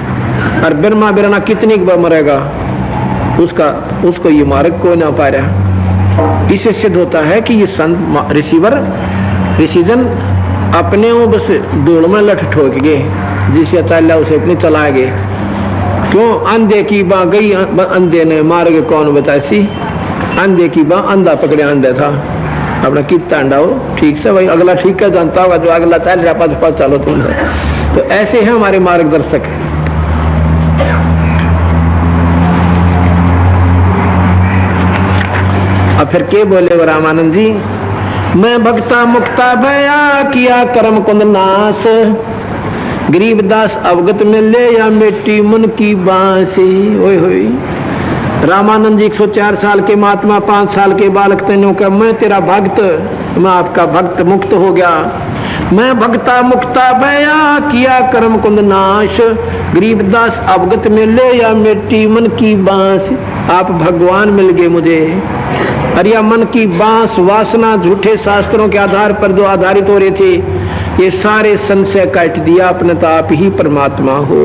और ब्रह्मा बिरना कितनी बार मरेगा उसको ये मार्ग कोई ना पा रहा। इससे सिद्ध होता है कि ये संत ऋषिजन अपने वो बस दौड़ में लठ ठोक गए, जिसे चाला उसे अपने चला गए। क्यों अंधे की बाँ गई अंधे ने मार्ग कौन बतासी, अंधे की बाँ अंधा पकड़े अंधे था अपना कितना अंडा हो ठीक से भाई, अगला ठीक है जानता होगा जो अगला चल रहा पास चलो तुम तो ऐसे हैं हमारे मार्गदर्शक। अब फिर के बोले वो रामानंद जी, मैं भक्ता मुक्ता भया किया कर्म कुंद नाश, गरीबदास अवगत में ले या मिट्टी मन की बांसी। ओए होए रामानंद जी 104 साल के महात्मा, 5 साल के बालक तेनों का मैं तेरा भक्त, मैं आपका भक्त मुक्त हो गया। मैं भक्ता मुक्ता भया किया कर्म कुंद नाश, गरीबदास अवगत में ले या मिट्टी मन की बांस। आप भगवान मिल गए मुझे। और यह मन की बांस वासना झूठे शास्त्रों के आधार पर जो आधारित हो रहे थे, ये सारे संशय काट दिया, अपने तो आप ही परमात्मा हो।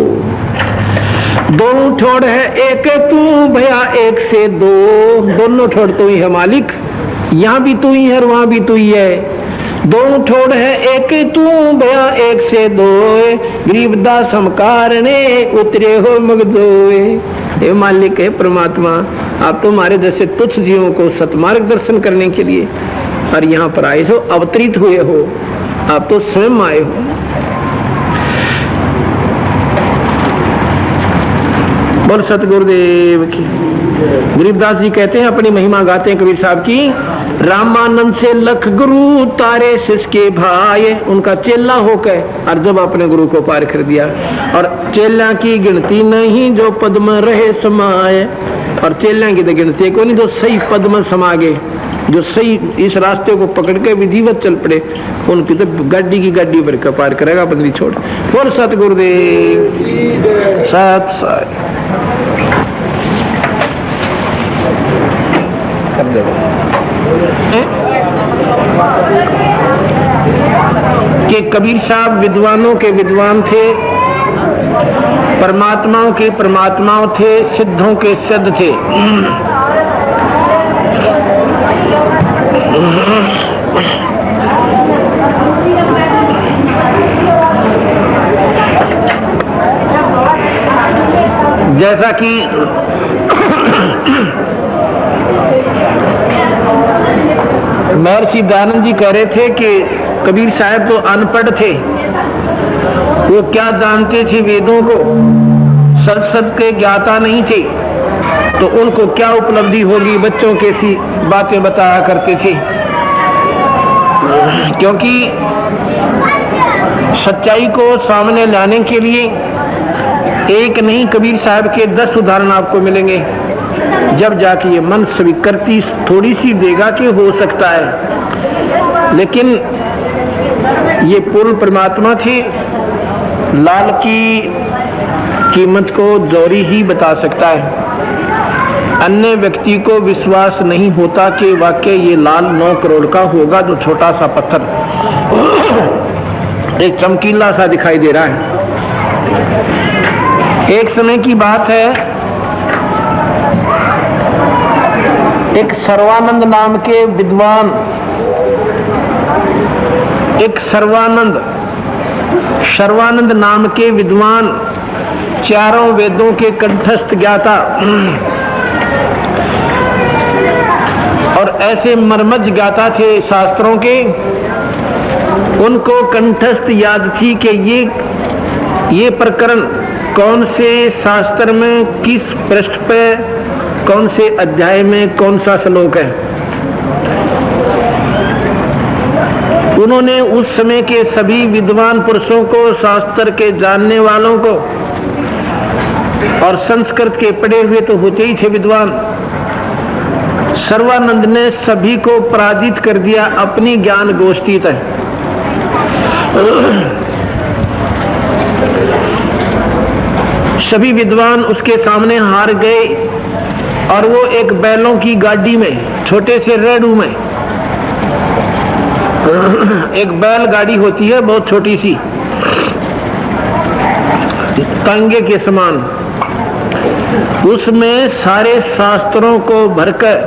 दो ठोड़ है एक तू भया एक से दो, दोनों ठोड़ तू ही है मालिक, यहाँ भी तू ही है और वहां भी तू ही है। दो ठोड़ है एक तू भया एक से दो, गरीबदास हम कारणे उतरे हो मगदोए। हे मालिक है परमात्मा, आप तो हमारे जैसे तुच्छ जीवों को सतमार्ग दर्शन करने के लिए और यहाँ पर आए हो, अवतरित हुए हो, आप तो स्वयं आए हो। बोल सतगुरुदेव की। गरीबदास जी कहते हैं, अपनी महिमा गाते हैं कबीर साहब की, रामानंद से लख गुरु तारे सिसके भाई, उनका चेला होकर और जब अपने गुरु को पार कर दिया। और चेला की गिनती नहीं जो पद में रहे समाये, और चेला की तो गिनती को नहीं जो सही पद में समा गए, जो सही इस रास्ते को पकड़ के विधिवत चल पड़े, उनकी तो गाड़ी की गाड़ी भर का पार करेगा बंदी छोड़। बोल सतगुरुदेव सत साई। कि कबीर साहब विद्वानों के विद्वान थे, परमात्माओं के परमात्माओं थे, सिद्धों के सिद्ध थे। जैसा कि महर्षि दयानंद जी कह रहे थे कि कबीर साहब तो अनपढ़ थे, वो क्या जानते थे वेदों को, संस्कृत के ज्ञाता नहीं थे, तो उनको क्या उपलब्धि होगी, बच्चों के सी बातें बताया करते थे। क्योंकि सच्चाई को सामने लाने के लिए एक नहीं कबीर साहब के 10 उदाहरण आपको मिलेंगे, जब जाके ये मन स्वीकृति थोड़ी सी देगा कि हो सकता है। लेकिन ये पूर्ण परमात्मा थे, लाल की कीमत को जौहरी ही बता सकता है। अन्य व्यक्ति को विश्वास नहीं होता कि वाकई ये लाल 9 करोड़ का होगा, जो छोटा सा पत्थर एक चमकीला सा दिखाई दे रहा है। एक समय की बात है, एक सर्वानंद नाम के विद्वान, एक सर्वानंद नाम के विद्वान, चारों वेदों के कंठस्थ ज्ञाता और ऐसे मर्मज्ञ ज्ञाता थे शास्त्रों के, उनको कंठस्थ याद थी कि ये प्रकरण कौन से शास्त्र में, किस पृष्ठ पे, कौन से अध्याय में कौन सा श्लोक है। उन्होंने उस समय के सभी विद्वान पुरुषों को, शास्त्र के जानने वालों को, और संस्कृत के पढ़े हुए तो होते ही थे विद्वान, सर्वानंद ने सभी को पराजित कर दिया अपनी ज्ञान गोष्ठी तक। सभी विद्वान उसके सामने हार गए और वो एक बैलों की गाड़ी में, छोटे से रेडू में, एक बैल गाड़ी होती है बहुत छोटी सी, तांगे के समान, उसमें सारे शास्त्रों को भरकर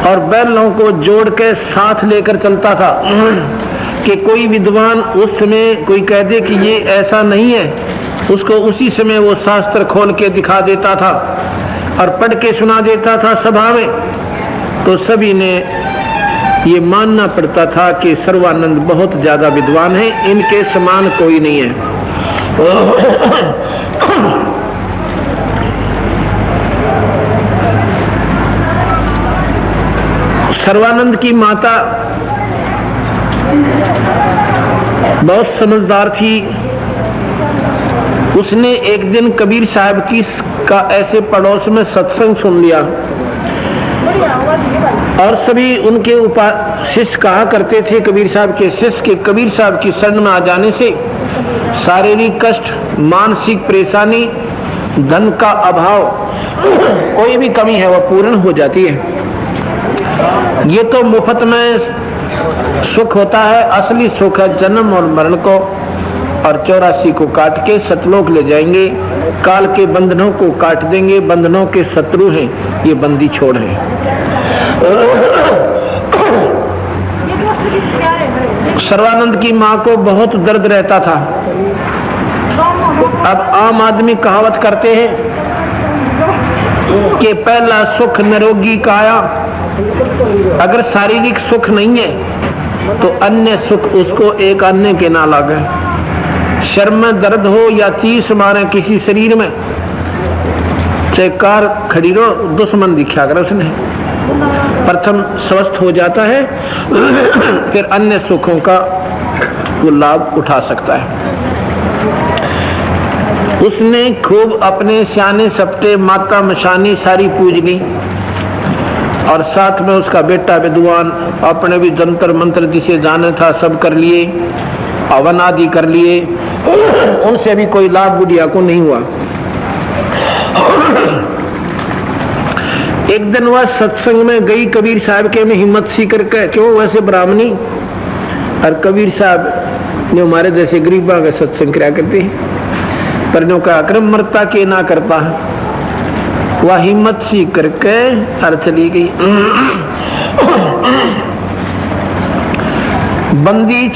और बैलों को जोड़ के साथ लेकर चलता था कि कोई विद्वान उस समय कोई कह दे कि ये ऐसा नहीं है, उसको उसी समय वो शास्त्र खोल के दिखा देता था और पढ़ के सुना देता था सभा में। तो सभी ने ये मानना पड़ता था कि सर्वानंद बहुत ज्यादा विद्वान है, इनके समान कोई नहीं है। सर्वानंद की माता बहुत समझदार थी। उसने एक दिन कबीर साहब की का ऐसे पड़ोस में सत्संग सुन लिया और सभी उनके शिष्य कहा करते थे, कबीर साहब के शिष्य के कबीर साहब की शरण में आ जाने से शारीरिक कष्ट, मानसिक परेशानी, धन का अभाव, कोई भी कमी है वह पूर्ण हो जाती है। ये तो मुफ्त में सुख होता है, असली सुख है जन्म और मरण को, और 84 को काट के सतलोक ले जाएंगे, काल के बंधनों को काट देंगे, बंधनों के शत्रु हैं ये बंदी छोड़ हैं। सर्वानंद की माँ को बहुत दर्द रहता था। अब आम आदमी कहावत करते हैं कि पहला सुख निरोगी काया, अगर शारीरिक सुख नहीं है तो अन्य सुख उसको एक अन्य के ना लगे। शर्म में दर्द हो या चीस मारे किसी शरीर में, चाहे कार खड़ी रहो, दुश्मन दिखा कर उसने प्रथम स्वस्थ हो जाता है, फिर अन्य सुखों का वो लाभ उठा सकता है। उसने खूब अपने सियाने सप्ते माता मशानी सारी पूज ली, और साथ में उसका बेटा विद्वान, अपने भी जंतर मंत्र जिसे जाने था सब कर लिए, हवन आदि कर लिए, उनसे भी कोई लाभ बुढ़िया को नहीं हुआ। एक दिन वह सत्संग में गई कबीर साहब के में हिम्मत सी करके, क्यों वैसे ब्राह्मणी, और कबीर साहब ने हमारे जैसे गरीबा का सत्संग कराया करते हैं, पर जो का अक्रम मरता के ना करता है, वह हिम्मत सी करके हर चली गई। बंदी